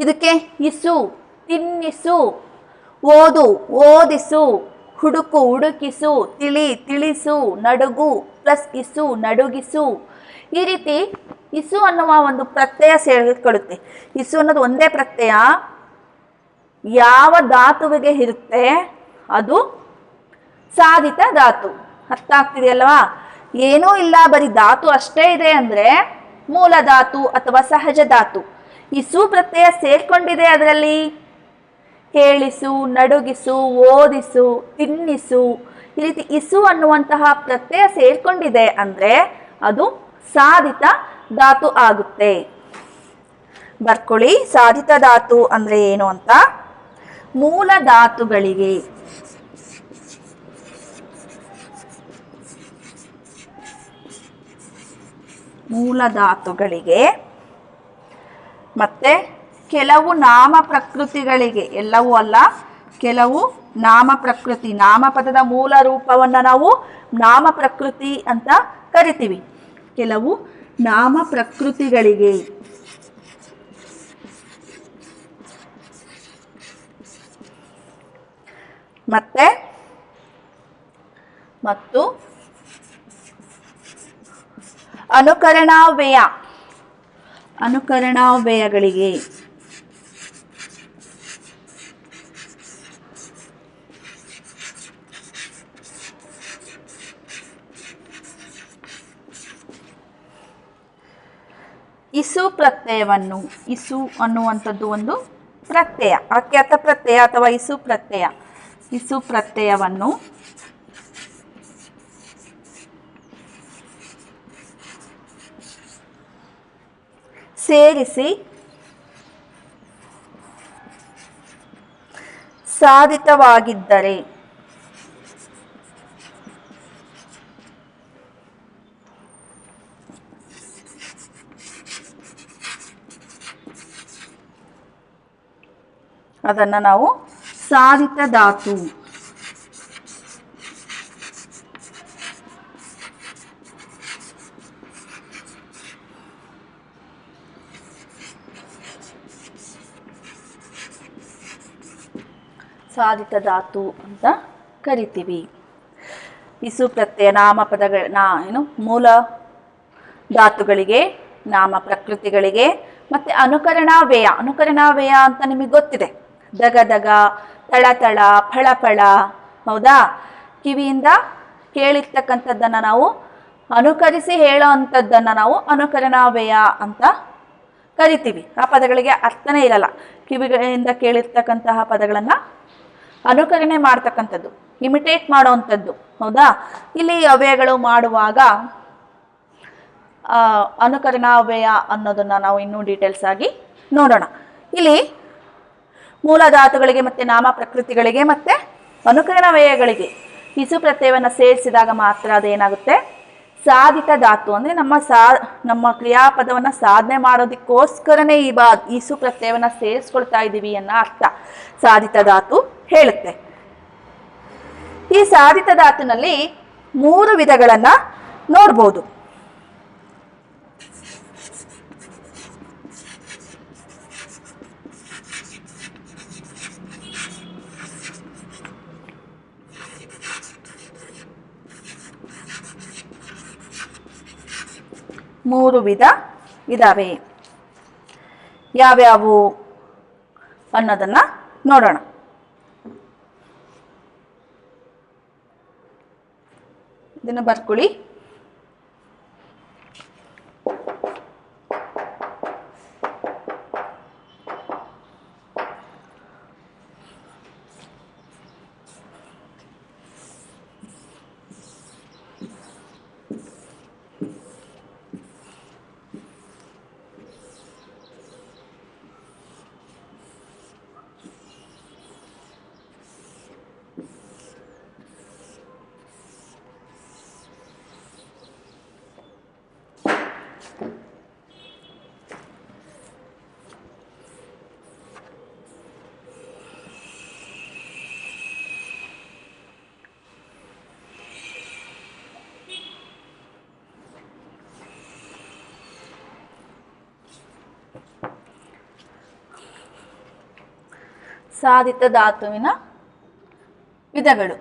ಇದಕ್ಕೆ ಇಸು, ತಿನ್ನಿಸು, ಓದು, ಓದಿಸು, ಹುಡುಕು, ಹುಡುಕಿಸು, ತಿಳಿ, ತಿಳಿಸು, ನಡುಗು ಪ್ಲಸ್ ಇಸು, ನಡುಗಿಸು. ಈ ರೀತಿ ಇಸು ಅನ್ನುವ ಒಂದು ಪ್ರತ್ಯಯ ಸೇರಿಕೊಳ್ಳುತ್ತೆ. ಇಸು ಅನ್ನೋದು ಒಂದೇ ಪ್ರತ್ಯಯ ಯಾವ ಧಾತುವಿಗೆ ಇರುತ್ತೆ ಅದು ಸಾಧಿತ ಧಾತು. ಅರ್ಥ ಆಗ್ತಿದೆಯಲ್ವಾ? ಏನೂ ಇಲ್ಲ, ಬರೀ ಧಾತು ಅಷ್ಟೇ ಇದೆ ಅಂದರೆ ಮೂಲ ಧಾತು ಅಥವಾ ಸಹಜ ಧಾತು. ಇಸು ಪ್ರತ್ಯಯ ಸೇರ್ಕೊಂಡಿದೆ ಅದರಲ್ಲಿ. ಹೇಳಿಸು, ನಡುಗಿಸು, ಓದಿಸು, ತಿನ್ನಿಸು, ಈ ರೀತಿ ಇಸು ಅನ್ನುವಂತಹ ಪ್ರತ್ಯಯ ಸೇರ್ಕೊಂಡಿದೆ ಅಂದರೆ ಅದು ಸಾಧಿತ ಧಾತು ಆಗುತ್ತೆ. ಬರ್ಕೊಳ್ಳಿ, ಸಾಧಿತ ಧಾತು ಅಂದರೆ ಏನು ಅಂತ. ಮೂಲ ಧಾತುಗಳಿಗೆ ಮತ್ತೆ ಕೆಲವು ನಾಮ ಪ್ರಕೃತಿಗಳಿಗೆ, ಎಲ್ಲವೂ ಅಲ್ಲ, ಕೆಲವು ನಾಮ ಪ್ರಕೃತಿ, ನಾಮಪದದ ಮೂಲ ರೂಪವನ್ನು ನಾವು ನಾಮ ಪ್ರಕೃತಿ ಅಂತ ಕರಿತೀವಿ. ಕೆಲವು ನಾಮ ಪ್ರಕೃತಿಗಳಿಗೆ ಮತ್ತು ಅನುಕರಣಾವ್ಯಯಗಳಿಗೆ ಇಸು ಪ್ರತ್ಯಯವನ್ನು, ಇಸು ಅನ್ನುವಂಥದ್ದು ಒಂದು ಪ್ರತ್ಯಯ, ಅಖ್ಯಾತ ಪ್ರತ್ಯಯ ಅಥವಾ ಇಸು ಪ್ರತ್ಯಯ. ಇಸು ಪ್ರತ್ಯಯವನ್ನು ಸೇರಿಸಿ ಸಾಧಿತವಾಗಿದ್ದರೆ ಅದನ್ನು ನಾವು ಸಾಧಿತ ಧಾತು. ಸಾಧಿತ ಧಾತು ಅಂತ ಕರಿತೀವಿ. ಇಸು ಪ್ರತ್ಯಯ ಮೂಲ ಧಾತುಗಳಿಗೆ, ನಾಮ ಪ್ರಕೃತಿಗಳಿಗೆ, ಮತ್ತು ಅನುಕರಣಾವ್ಯಯ ಅಂತ ನಿಮಗೆ ಗೊತ್ತಿದೆ. ದಗ ದಗ, ತಳ ತಳ, ಫಳ ಫಳ, ಹೌದಾ? ಕಿವಿಯಿಂದ ಕೇಳಿರ್ತಕ್ಕಂಥದ್ದನ್ನು ನಾವು ಅನುಕರಿಸಿ ಹೇಳೋ ಅಂಥದ್ದನ್ನು ನಾವು ಅನುಕರಣಾವ್ಯಯ ಅಂತ ಕರಿತೀವಿ. ಆ ಪದಗಳಿಗೆ ಅರ್ಥನೇ ಇರಲ್ಲ. ಕಿವಿಗಳಿಂದ ಕೇಳಿರ್ತಕ್ಕಂತಹ ಪದಗಳನ್ನು ಅನುಕರಣೆ ಮಾಡ್ತಕ್ಕಂಥದ್ದು, ಇಮಿಟೇಟ್ ಮಾಡೋವಂಥದ್ದು. ಹೌದಾ? ಇಲ್ಲಿ ಅವ್ಯಯಗಳು ಮಾಡುವಾಗ ಅನುಕರಣಾವ್ಯಯ ಅನ್ನೋದನ್ನು ನಾವು ಇನ್ನೂ ಡೀಟೇಲ್ಸ್ ಆಗಿ ನೋಡೋಣ. ಇಲ್ಲಿ ಮೂಲ ಧಾತುಗಳಿಗೆ ಮತ್ತು ನಾಮ ಪ್ರಕೃತಿಗಳಿಗೆ ಮತ್ತು ಅನುಕರಣಾವ್ಯಯಗಳಿಗೆ ಇಸು ಪ್ರತ್ಯಯವನ್ನು ಸೇರಿಸಿದಾಗ ಮಾತ್ರ ಅದೇನಾಗುತ್ತೆ, ಸಾಧಿತ ಧಾತು. ಅಂದರೆ ನಮ್ಮ ಕ್ರಿಯಾಪದವನ್ನು ಸಾಧನೆ ಮಾಡೋದಕ್ಕೋಸ್ಕರನೇ ಇಸು ಪ್ರತ್ಯಯವನ್ನು ಸೇರಿಸ್ಕೊಳ್ತಾ ಇದ್ದೀವಿ ಅನ್ನೋ ಅರ್ಥ ಸಾಧಿತ ಧಾತು ಹೇಳುತ್ತೆ. ಈ ಸಾಧಿತ ಧಾತುನಲ್ಲಿ 3 ವಿಧಗಳನ್ನು ನೋಡ್ಬೋದು. ಮೂರು ವಿಧ ಇದಾವೆ. ಯಾವ್ಯಾವು ಅನ್ನೋದನ್ನ ನೋಡೋಣ. ಇದನ್ನು ಬರ್ಕೊಳ್ಳಿ. ಸಾಧಿತ ಧಾತುವಿನ ವಿಧಗಳು.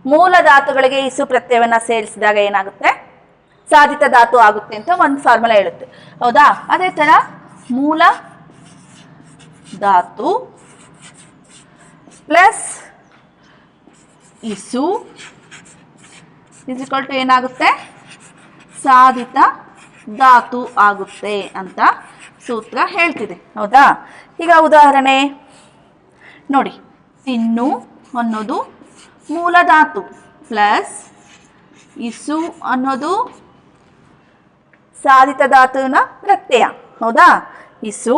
ಮೂಲ ಧಾತುಗಳಿಗೆ ಇಸು ಪ್ರತ್ಯಯವನ್ನ ಸೇರಿಸಿದಾಗ ಏನಾಗುತ್ತೆ, ಸಾಧಿತ ಧಾತು ಆಗುತ್ತೆ ಅಂತ ಒಂದು ಫಾರ್ಮುಲಾ ಹೇಳುತ್ತೆ. ಹೌದಾ? ಅದೇ ತರ ಮೂಲ ಧಾತು ಪ್ಲಸ್ ಇಸು ಇಸ್ ಈಕ್ವಲ್ ಟು ಏನಾಗುತ್ತೆ, ಸಾಧಿತ ಧಾತು ಆಗುತ್ತೆ ಅಂತ ಸೂತ್ರ ಹೇಳ್ತಿದೆ. ಹೌದಾ? ಈಗ ಉದಾಹರಣೆ ನೋಡಿ. ತಿನ್ನು ಅನ್ನೋದು ಮೂಲ ಧಾತು ಪ್ಲಸ್ ಇಸು ಅನ್ನೋದು ಸಾಧಿತ ಧಾತುವಿನ ಪ್ರತ್ಯಯ. ಹೌದಾ? ಇಸು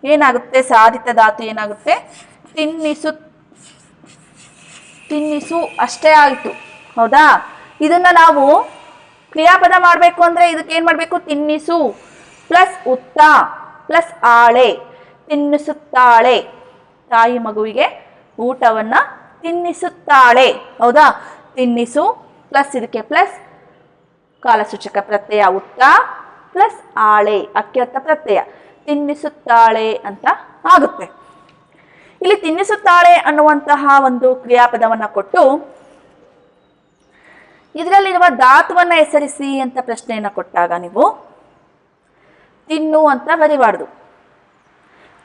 ಏನಾಗುತ್ತೆ, ಸಾಧಿತ ಧಾತು ಏನಾಗುತ್ತೆ, ತಿನ್ನಿಸು ಅಷ್ಟೇ ಆಯಿತು. ಹೌದಾ? ಇದನ್ನ ನಾವು ಕ್ರಿಯಾಪದ ಮಾಡಬೇಕು ಅಂದರೆ ಇದಕ್ಕೆ ಏನು ಮಾಡಬೇಕು, ತಿನ್ನಿಸು ಪ್ಲಸ್ ಉತ್ತ ಪ್ಲಸ್ ಆಳೆ. ತಿನ್ನಿಸುತ್ತಾಳೆ, ತಾಯಿ ಮಗುವಿಗೆ ಊಟವನ್ನು ತಿನ್ನಿಸುತ್ತಾಳೆ. ಹೌದಾ? ತಿನ್ನಿಸು ಪ್ಲಸ್ ಇದಕ್ಕೆ ಪ್ಲಸ್ ಕಾಲಸೂಚಕ ಪ್ರತ್ಯಯ ಉತ್ತ ಪ್ಲಸ್ ಆಳೆ ಅಕ್ಯರ್ಥ ಪ್ರತ್ಯಯ ತಿನ್ನಿಸುತ್ತಾಳೆ ಅಂತ ಆಗುತ್ತೆ. ಇಲ್ಲಿ ತಿನ್ನಿಸುತ್ತಾಳೆ ಅನ್ನುವಂತಹ ಒಂದು ಕ್ರಿಯಾಪದವನ್ನು ಕೊಟ್ಟು ಇದರಲ್ಲಿರುವ ಧಾತುವನ್ನು ಹೆಸರಿಸಿ ಅಂತ ಪ್ರಶ್ನೆಯನ್ನು ಕೊಟ್ಟಾಗ ನೀವು ತಿನ್ನು ಅಂತ ಬರಿಬಾರ್ದು.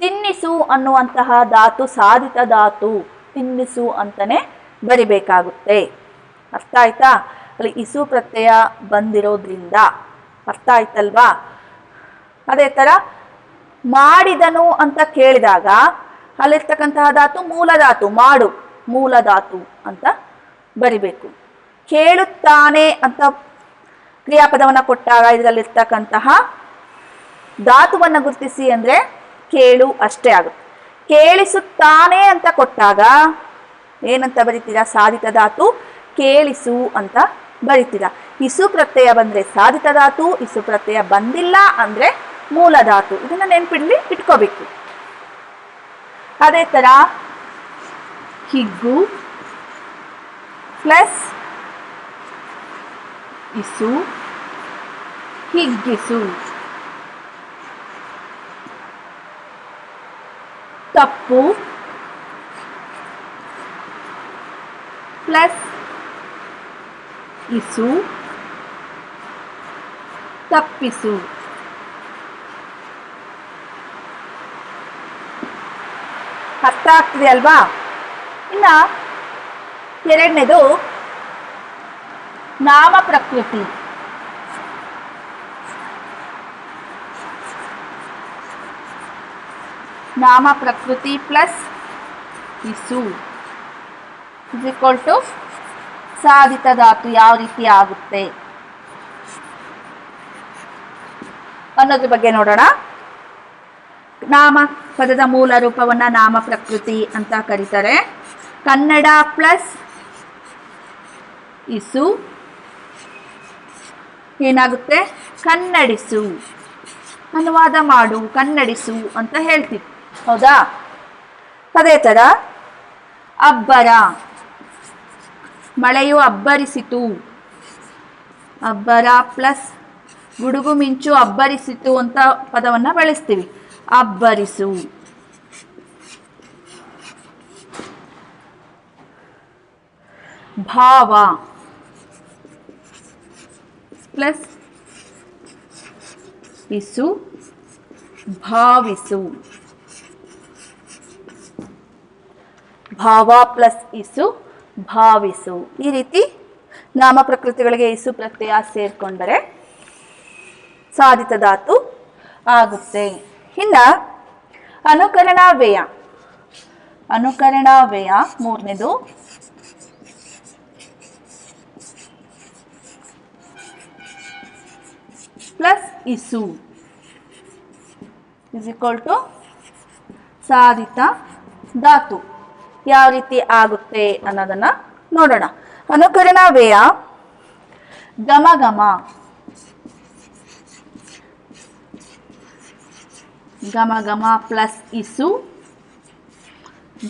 ತಿನ್ನಿಸು ಅನ್ನುವಂತಹ ಧಾತು ಸಾಧಿತ ಧಾತು, ತಿನ್ನಿಸು ಅಂತಾನೆ ಬರಿಬೇಕಾಗುತ್ತೆ. ಅರ್ಥ ಆಯ್ತಾ? ಅಲ್ಲಿ ಇಸು ಪ್ರತ್ಯಯ ಬಂದಿರೋದ್ರಿಂದ ಅರ್ಥ ಆಯ್ತಲ್ವಾ? ಅದೇ ಥರ ಮಾಡಿದನು ಅಂತ ಕೇಳಿದಾಗ ಅಲ್ಲಿರ್ತಕ್ಕಂತಹ ಧಾತು ಮೂಲ ಧಾತು, ಮಾಡು ಮೂಲ ಧಾತು ಅಂತ ಬರಿಬೇಕು. ಕೇಳುತ್ತಾನೆ ಅಂತ ಕ್ರಿಯಾಪದವನ್ನು ಕೊಟ್ಟಾಗ ಇದರಲ್ಲಿರ್ತಕ್ಕಂತಹ ಧಾತುವನ್ನು ಗುರುತಿಸಿ ಅಂದರೆ ಕೇಳು ಅಷ್ಟೇ ಆಗುತ್ತೆ. ಕೇಳಿಸುತ್ತಾನೆ ಅಂತ ಕೊಟ್ಟಾಗ ಏನಂತ ಬರಿತೀರಾ, ಸಾಧಿತ ಧಾತು ಕೇಳಿಸು ಅಂತ ಬರಿತೀರಾ. ಇಸು ಪ್ರತ್ಯಯ ಬಂದರೆ ಸಾಧಿತ ಧಾತು, ಇಸು ಪ್ರತ್ಯಯ ಬಂದಿಲ್ಲ ಅಂದರೆ ಮೂಲ ಧಾತು. ಇದನ್ನು ಇಟ್ಕೋಬೇಕು. ಅದೇ ಥರ ಹಿಗ್ಗು ಪ್ಲಸ್ ಇಸು ಹಿಗ್ಗಿಸು. ತಪ್ಪು ಪ್ಲಸ್ ಇಸು ತಪ್ಪಿಸು. ಅರ್ಥ ಆಗ್ತಿದೆ ಅಲ್ವಾ? ಇನ್ನ ಎರಡನೇದು ನಾಮ ಪ್ರಕೃತಿ. ನಾಮ ಪ್ರಕೃತಿ ಪ್ಲಸ್ ಇಸು ಇಸ್ ಈಕ್ವಲ್ ಟು ಸಾಧಿತ ಧಾತು ಯಾವ ರೀತಿ ಆಗುತ್ತೆ ಅನ್ನೋದ್ರ ಬಗ್ಗೆ ನೋಡೋಣ. ನಾಮ ಪದದ ಮೂಲ ರೂಪವನ್ನ ನಾಮ ಪ್ರಕೃತಿ ಅಂತ ಕರೀತಾರೆ. ಕನ್ನಡ ಪ್ಲಸ್ ಇಸು ಏನಾಗುತ್ತೆ? ಕನ್ನಡಿಸು. ಅನುವಾದ ಮಾಡು, ಕನ್ನಡಿಸು ಅಂತ ಹೇಳ್ತೀವಿ, ಹೌದಾ? ಅದೇ ಥರ ಅಬ್ಬರ, ಮಳೆಯು ಅಬ್ಬರಿಸಿತು. ಅಬ್ಬರ ಪ್ಲಸ್ ಗುಡುಗು ಮಿಂಚು ಅಬ್ಬರಿಸಿತು ಅಂತ ಪದವನ್ನು ಬಳಸ್ತೀವಿ. ಅಬ್ಬರಿಸು. ಭಾವ ಪ್ಲಸ್ ಇಸು ಭಾವಿಸು. ಭಾವ ಪ್ಲಸ್ ಇಸು ಭಾವಿಸು. ಈ ರೀತಿ ನಾಮ ಪ್ರಕೃತಿಗಳಿಗೆ ಇಸು ಪ್ರತ್ಯಯ ಸೇರ್ಕೊಂಡರೆ ಸಾಧಿತ ಧಾತು ಆಗುತ್ತೆ. ಇನ್ನ ಅನುಕರಣ ವ್ಯಯ. ಅನುಕರಣ ವ್ಯಯ ಮೂರನೇದು. ಪ್ಲಸ್ ಇಸು ಇಸ್ ಈಕ್ವಲ್ ಟು ಸಾಧಿತ ಧಾತು ಯಾವ ರೀತಿ ಆಗುತ್ತೆ ಅನ್ನೋದನ್ನ ನೋಡೋಣ. ಅನುಕರಣ ವ್ಯಯ ಗಮ ಗಮ. ಗಮ ಗಮ ಪ್ಲಸ್ ಇಸು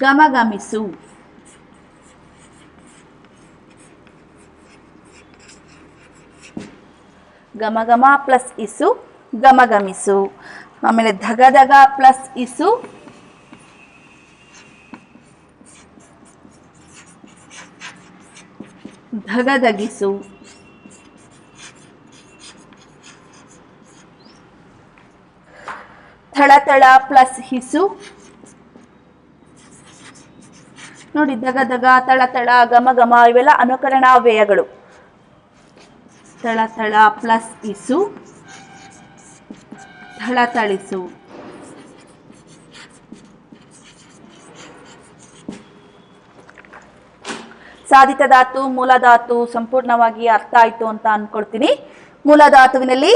ಗಮಗಮಿಸು. ಗಮಗಮ ಪ್ಲಸ್ ಇಸು ಗಮಗಮಿಸು. ಆಮೇಲೆ ಧಗಧಗ ಪ್ಲಸ್ ಇಸು ಧಗಧಗಿಸು. ಥಳಥಳ ಪ್ಲಸ್ ಹಿಸು. ನೋಡಿ, ಧಗಧಗ, ತಳತಳ, ಗಮಗಮ ಇವೆಲ್ಲ ಅನುಕರಣ ವ್ಯಯಗಳು. ಥಳಥಳ ಪ್ಲಸ್ ಇಸು ಥಳಥಳಿಸು. ಸಾಧಿತ ಧಾತು, ಮೂಲ ಧಾತು ಸಂಪೂರ್ಣವಾಗಿ ಅರ್ಥ ಆಯ್ತು ಅಂತ ಅನ್ಕೊಳ್ತೀನಿ. ಮೂಲ ಧಾತುವಿನಲ್ಲಿ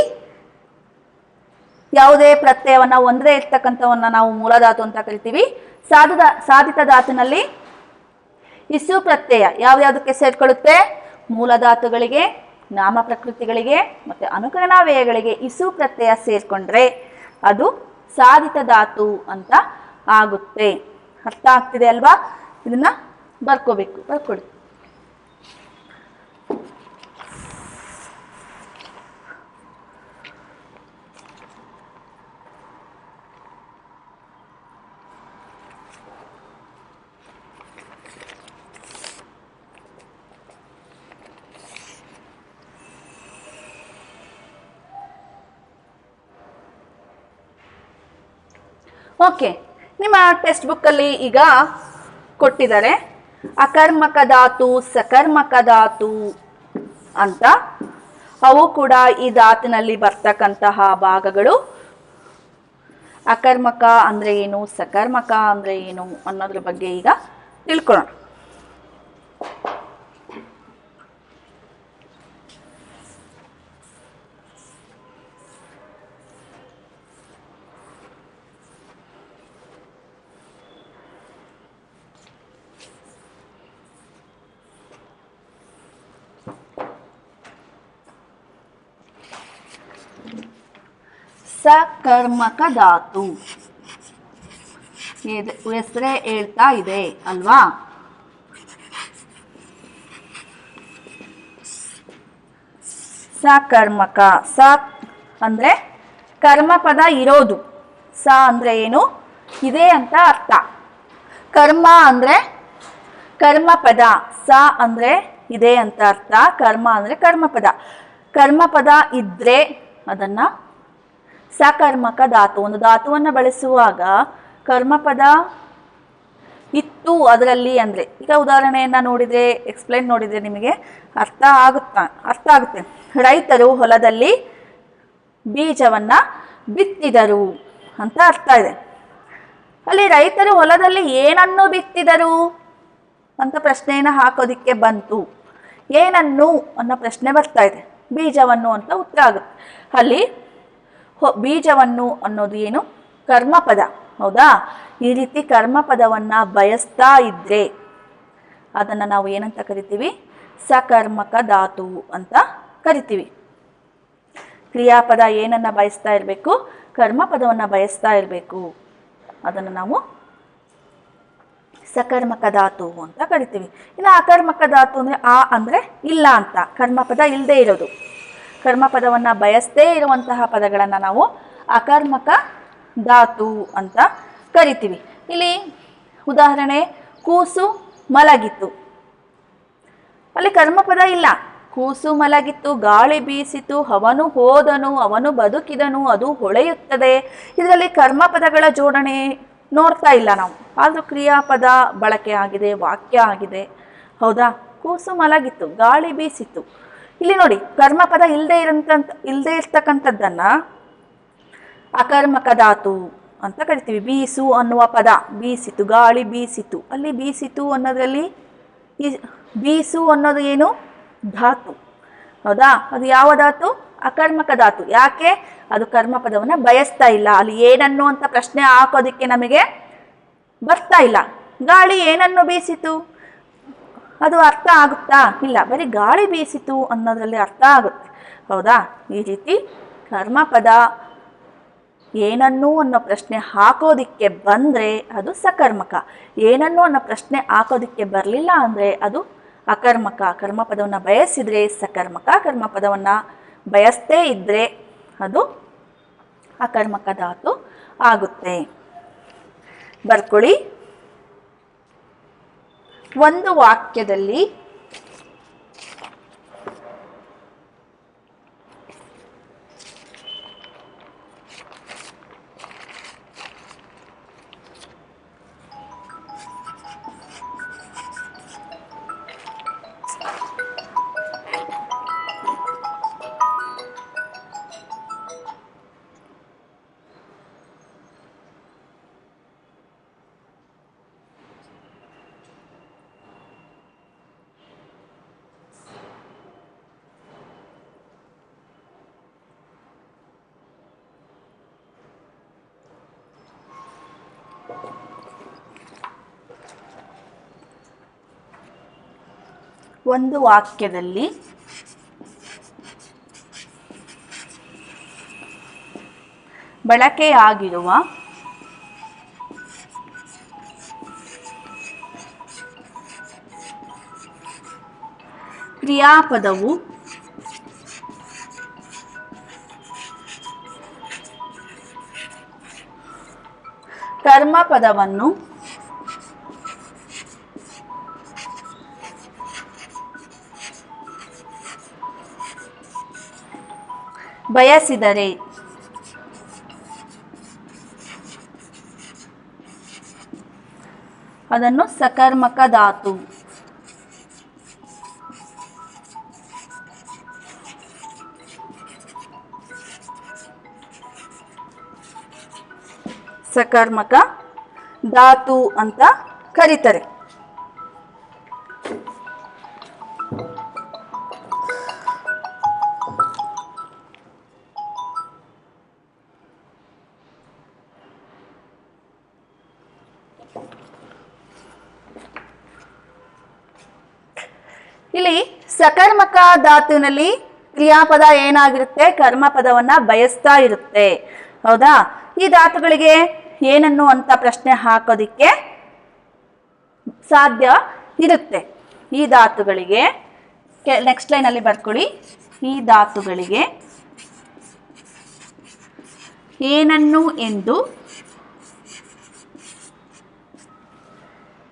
ಯಾವುದೇ ಪ್ರತ್ಯಯವನ್ನ ಒಂದೇ ಇರ್ತಕ್ಕಂಥವನ್ನ ನಾವು ಮೂಲ ಧಾತು ಅಂತ ಕರಿತೀವಿ. ಸಾಧಿತ ಧಾತುನಲ್ಲಿ ಇಸು ಪ್ರತ್ಯಯ ಯಾವ್ಯಾವುದಕ್ಕೆ ಸೇರ್ಕೊಳ್ಳುತ್ತೆ? ಮೂಲ ಧಾತುಗಳಿಗೆ, ನಾಮ ಪ್ರಕೃತಿಗಳಿಗೆ ಮತ್ತೆ ಅನುಕರಣ ವ್ಯಯಗಳಿಗೆ ಇಸು ಪ್ರತ್ಯಯ ಸೇರ್ಕೊಂಡ್ರೆ ಅದು ಸಾಧಿತ ಧಾತು ಅಂತ ಆಗುತ್ತೆ. ಅರ್ಥ ಆಗ್ತಿದೆ ಅಲ್ವಾ? ಇದನ್ನ ಬರ್ಕೋಬೇಕು, ಬರ್ಕೊಳ್ಳಿ. ಓಕೆ, ನಿಮ್ಮ ಟೆಕ್ಸ್ಟ್ ಬುಕ್ಕಲ್ಲಿ ಈಗ ಕೊಟ್ಟಿದ್ದಾರೆ ಅಕರ್ಮಕ ಧಾತು, ಸಕರ್ಮಕ ಧಾತು ಅಂತ. ಅವು ಕೂಡ ಈ ಧಾತುನಲ್ಲಿ ಬರ್ತಕ್ಕಂತಹ ಭಾಗಗಳು. ಅಕರ್ಮಕ ಅಂದರೆ ಏನು, ಸಕರ್ಮಕ ಅಂದರೆ ಏನು ಅನ್ನೋದ್ರ ಬಗ್ಗೆ ಈಗ ತಿಳ್ಕೊಳ್ಳೋಣ. ಸಕರ್ಮಕ ಧಾತು ಹೆಸರೇ ಹೇಳ್ತಾ ಇದೆ ಅಲ್ವಾ? ಸಕರ್ಮಕ. ಸ ಅಂದ್ರೆ ಕರ್ಮ ಪದ ಇರೋದು. ಸ ಅಂದ್ರೆ ಏನು? ಇದೆ ಅಂತ ಅರ್ಥ. ಕರ್ಮ ಅಂದರೆ ಕರ್ಮಪದ, ಸ ಅಂದರೆ ಇದೆ ಅಂತ ಅರ್ಥ, ಕರ್ಮ ಅಂದರೆ ಕರ್ಮಪದ. ಕರ್ಮಪದ ಇದ್ದರೆ ಅದನ್ನು ಸಕರ್ಮಕ ಧಾತು. ಒಂದು ಧಾತುವನ್ನು ಬಳಸುವಾಗ ಕರ್ಮಪದ ಇತ್ತು ಅದರಲ್ಲಿ ಅಂದರೆ, ಈಗ ಉದಾಹರಣೆಯನ್ನು ನೋಡಿದರೆ, ಎಕ್ಸ್ಪ್ಲೈನ್ ನೋಡಿದರೆ ನಿಮಗೆ ಅರ್ಥ ಆಗುತ್ತೆ. ರೈತರು ಹೊಲದಲ್ಲಿ ಬೀಜವನ್ನು ಬಿತ್ತಿದರು ಅಂತ ಅರ್ಥ ಇದೆ. ಅಲ್ಲಿ ರೈತರು ಹೊಲದಲ್ಲಿ ಏನನ್ನು ಬಿತ್ತಿದರು ಅಂತ ಪ್ರಶ್ನೆಯನ್ನು ಹಾಕೋದಿಕ್ಕೆ ಬಂತು. ಏನನ್ನು ಅನ್ನೋ ಪ್ರಶ್ನೆ ಬರ್ತಾ ಇದೆ, ಬೀಜವನ್ನು ಅಂತ ಉತ್ತರ ಆಗುತ್ತೆ. ಅಲ್ಲಿ ಬೀಜವನ್ನು ಅನ್ನೋದು ಏನು? ಕರ್ಮಪದ, ಹೌದಾ? ಈ ರೀತಿ ಕರ್ಮಪದವನ್ನು ಬಯಸ್ತಾ ಇದ್ದರೆ ಅದನ್ನು ನಾವು ಏನಂತ ಕರಿತೀವಿ? ಸಕರ್ಮಕ ಧಾತು ಅಂತ ಕರಿತೀವಿ. ಕ್ರಿಯಾಪದ ಏನನ್ನು ಬಯಸ್ತಾ ಇರಬೇಕು? ಕರ್ಮಪದವನ್ನು ಬಯಸ್ತಾ ಇರಬೇಕು. ಅದನ್ನು ನಾವು ಸಕರ್ಮಕ ಧಾತು ಅಂತ ಕರಿತೀವಿ. ಇನ್ನು ಅಕರ್ಮಕ ಧಾತು ಅಂದರೆ ಆ ಅಂದರೆ ಇಲ್ಲ ಅಂತ, ಕರ್ಮಪದ ಇಲ್ಲದೆ ಇರೋದು. ಕರ್ಮಪದವನ್ನು ಬಯಸದೇ ಇರುವಂತಹ ಪದಗಳನ್ನು ನಾವು ಅಕರ್ಮಕ ಧಾತು ಅಂತ ಕರಿತೀವಿ. ಇಲ್ಲಿ ಉದಾಹರಣೆ, ಕೂಸು ಮಲಗಿತು. ಅಲ್ಲಿ ಕರ್ಮಪದ ಇಲ್ಲ. ಕೂಸು ಮಲಗಿತ್ತು, ಗಾಳಿ ಬೀಸಿತು, ಅವನು ಹೋದನು, ಅವನು ಬದುಕಿದನು, ಅದು ಹೊಳೆಯುತ್ತದೆ. ಇದರಲ್ಲಿ ಕರ್ಮಪದಗಳ ಜೋಡಣೆ ನೋಡ್ತಾ ಇಲ್ಲ ನಾವು, ಆದರೂ ಕ್ರಿಯಾಪದ ಬಳಕೆ ಆಗಿದೆ, ವಾಕ್ಯ ಆಗಿದೆ, ಹೌದಾ? ಕೂಸು ಮಲಗಿತ್ತು, ಗಾಳಿ ಬೀಸಿತು. ಇಲ್ಲಿ ನೋಡಿ, ಕರ್ಮಪದ ಇಲ್ಲದೆ ಇರ್ತಕ್ಕಂಥದ್ದನ್ನು ಅಕರ್ಮಕ ಧಾತು ಅಂತ ಕರಿತೀವಿ. ಬೀಸು ಅನ್ನುವ ಪದ, ಬೀಸಿತು, ಗಾಳಿ ಬೀಸಿತು. ಅಲ್ಲಿ ಬೀಸಿತು ಅನ್ನೋದ್ರಲ್ಲಿ ಈ ಬೀಸು ಅನ್ನೋದು ಏನು? ಧಾತು, ಹೌದಾ? ಅದು ಯಾವ ಧಾತು? ಅಕರ್ಮಕ ಧಾತು. ಯಾಕೆ? ಅದು ಕರ್ಮಪದವನ್ನು ಬಯಸ್ತಾ ಇಲ್ಲ. ಅಲ್ಲಿ ಏನನ್ನು ಅಂತ ಪ್ರಶ್ನೆ ಹಾಕೋದಕ್ಕೆ ನಮಗೆ ಬರ್ತಾ ಇಲ್ಲ. ಗಾಳಿ ಏನನ್ನು ಬೀಸಿತು, ಅದು ಅರ್ಥ ಆಗುತ್ತಾ? ಇಲ್ಲ, ಬರೀ ಗಾಳಿ ಬೀಸಿತು ಅನ್ನೋದ್ರಲ್ಲಿ ಅರ್ಥ ಆಗುತ್ತೆ, ಹೌದಾ? ಈ ರೀತಿ ಕರ್ಮಪದ ಏನನ್ನು ಅನ್ನೋ ಪ್ರಶ್ನೆ ಹಾಕೋದಿಕ್ಕೆ ಬಂದರೆ ಅದು ಸಕರ್ಮಕ, ಏನನ್ನು ಅನ್ನೋ ಪ್ರಶ್ನೆ ಹಾಕೋದಿಕ್ಕೆ ಬರಲಿಲ್ಲ ಅಂದರೆ ಅದು ಅಕರ್ಮಕ. ಕರ್ಮಪದವನ್ನು ಬಯಸಿದರೆ ಸಕರ್ಮಕ, ಕರ್ಮಪದವನ್ನು ಬಯಸದೇ ಇದ್ದರೆ ಅದು ಅಕರ್ಮಕ ಧಾತು ಆಗುತ್ತೆ. ಬರ್ಕೊಳ್ಳಿ. ಒಂದು ವಾಕ್ಯದಲ್ಲಿ ಬಳಕೆಯಾಗಿರುವ ಕ್ರಿಯಾಪದವು ಕರ್ಮಪದವನ್ನು ಬಯಸಿದರೆ ಅದನ್ನು ಸಕರ್ಮಕ ಧಾತು. ಸಕರ್ಮಕ ಧಾತು ಅಂತ ಕರೀತಾರೆ. ಇಲ್ಲಿ ಸಕರ್ಮಕ ಧಾತುವಿನಲ್ಲಿ ಕ್ರಿಯಾಪದ ಏನಾಗಿರುತ್ತೆ? ಕರ್ಮಪದವನ್ನ ಬಯಸ್ತಾ ಇರುತ್ತೆ, ಹೌದಾ? ಈ ಧಾತುಗಳಿಗೆ ಏನನ್ನು ಅಂತ ಪ್ರಶ್ನೆ ಹಾಕೋದಿಕ್ಕೆ ಸಾಧ್ಯ ಇರುತ್ತೆ. ಈ ಧಾತುಗಳಿಗೆ ನೆಕ್ಸ್ಟ್ ಲೈನಲ್ಲಿ ಬರ್ಕೊಳ್ಳಿ. ಈ ಧಾತುಗಳಿಗೆ ಏನನ್ನು ಎಂದು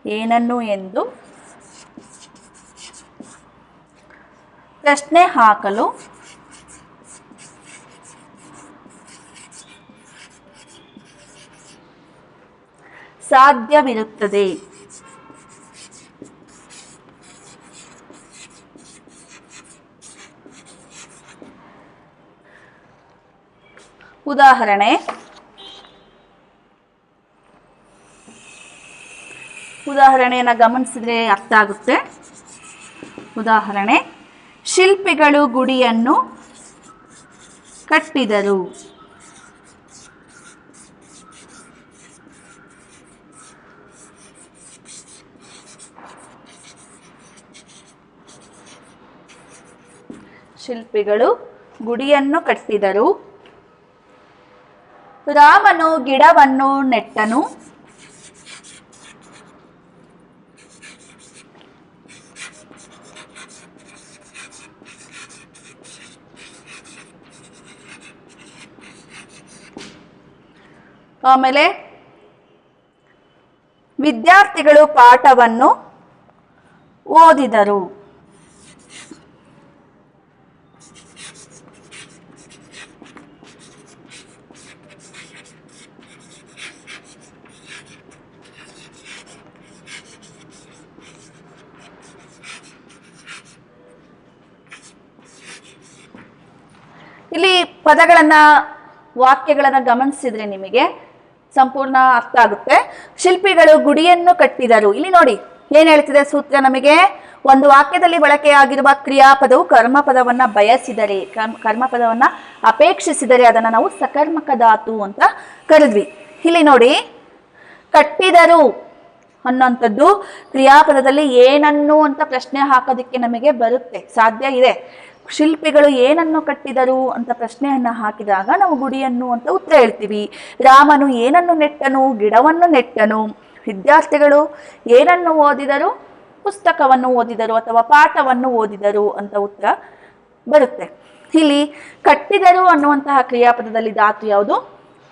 ಏನನ್ನು ಎಂದು ಪ್ರಶ್ನೆ ಹಾಕಲು ಸಾಧ್ಯವಿರುತ್ತದೆ. ಉದಾಹರಣೆಯನ್ನು ಗಮನಿಸಿದ್ರೆ ಅರ್ಥ ಆಗುತ್ತೆ. ಉದಾಹರಣೆ, ಶಿಲ್ಪಿಗಳು ಗುಡಿಯನ್ನು ಕಟ್ಟಿದರು. ಶಿಲ್ಪಿಗಳು ಗುಡಿಯನ್ನು ಕಟ್ಟಿದರು. ರಾಮನು ಗಿಡವನ್ನು ನೆಟ್ಟನು. ಆಮೇಲೆ ವಿದ್ಯಾರ್ಥಿಗಳು ಪಾಠವನ್ನು ಓದಿದರು. ಇಲ್ಲಿ ಪದಗಳನ್ನ ವಾಕ್ಯಗಳನ್ನ ಗಮನಿಸಿದ್ರೆ ನಿಮಗೆ ಸಂಪೂರ್ಣ ಅರ್ಥ ಆಗುತ್ತೆ. ಶಿಲ್ಪಿಗಳು ಗುಡಿಯನ್ನು ಕಟ್ಟಿದರು. ಇಲ್ಲಿ ನೋಡಿ ಏನ್ ಹೇಳ್ತಿದೆ ಸೂತ್ರ ನಮಗೆ. ಒಂದು ವಾಕ್ಯದಲ್ಲಿ ಬಳಕೆಯಾಗಿರುವ ಕ್ರಿಯಾಪದವು ಕರ್ಮಪದವನ್ನ ಬಯಸಿದರೆ, ಕರ್ಮಪದವನ್ನ ಅಪೇಕ್ಷಿಸಿದರೆ ಅದನ್ನ ನಾವು ಸಕರ್ಮಕ ಧಾತು ಅಂತ ಕರೆದ್ವಿ. ಇಲ್ಲಿ ನೋಡಿ, ಕಟ್ಟಿದರು ಅನ್ನೋಂಥದ್ದು ಕ್ರಿಯಾಪದದಲ್ಲಿ ಏನನ್ನು ಅಂತ ಪ್ರಶ್ನೆ ಹಾಕೋದಕ್ಕೆ ನಮಗೆ ಬರುತ್ತೆ, ಸಾಧ್ಯ ಇದೆ. ಶಿಲ್ಪಿಗಳು ಏನನ್ನು ಕಟ್ಟಿದರು ಅಂತ ಪ್ರಶ್ನೆಯನ್ನ ಹಾಕಿದಾಗ ನಾವು ಗುಡಿಯನ್ನು ಅಂತ ಉತ್ತರ ಹೇಳ್ತೀವಿ. ರಾಮನು ಏನನ್ನು ನೆಟ್ಟನು? ಗಿಡವನ್ನು ನೆಟ್ಟನು. ವಿದ್ಯಾರ್ಥಿಗಳು ಏನನ್ನು ಓದಿದರು? ಪುಸ್ತಕವನ್ನು ಓದಿದರು ಅಥವಾ ಪಾಠವನ್ನು ಓದಿದರು ಅಂತ ಉತ್ತರ ಬರುತ್ತೆ. ಇಲ್ಲಿ ಕಟ್ಟಿದರು ಅನ್ನುವಂತಹ ಕ್ರಿಯಾಪದದಲ್ಲಿ ಧಾತು ಯಾವುದು?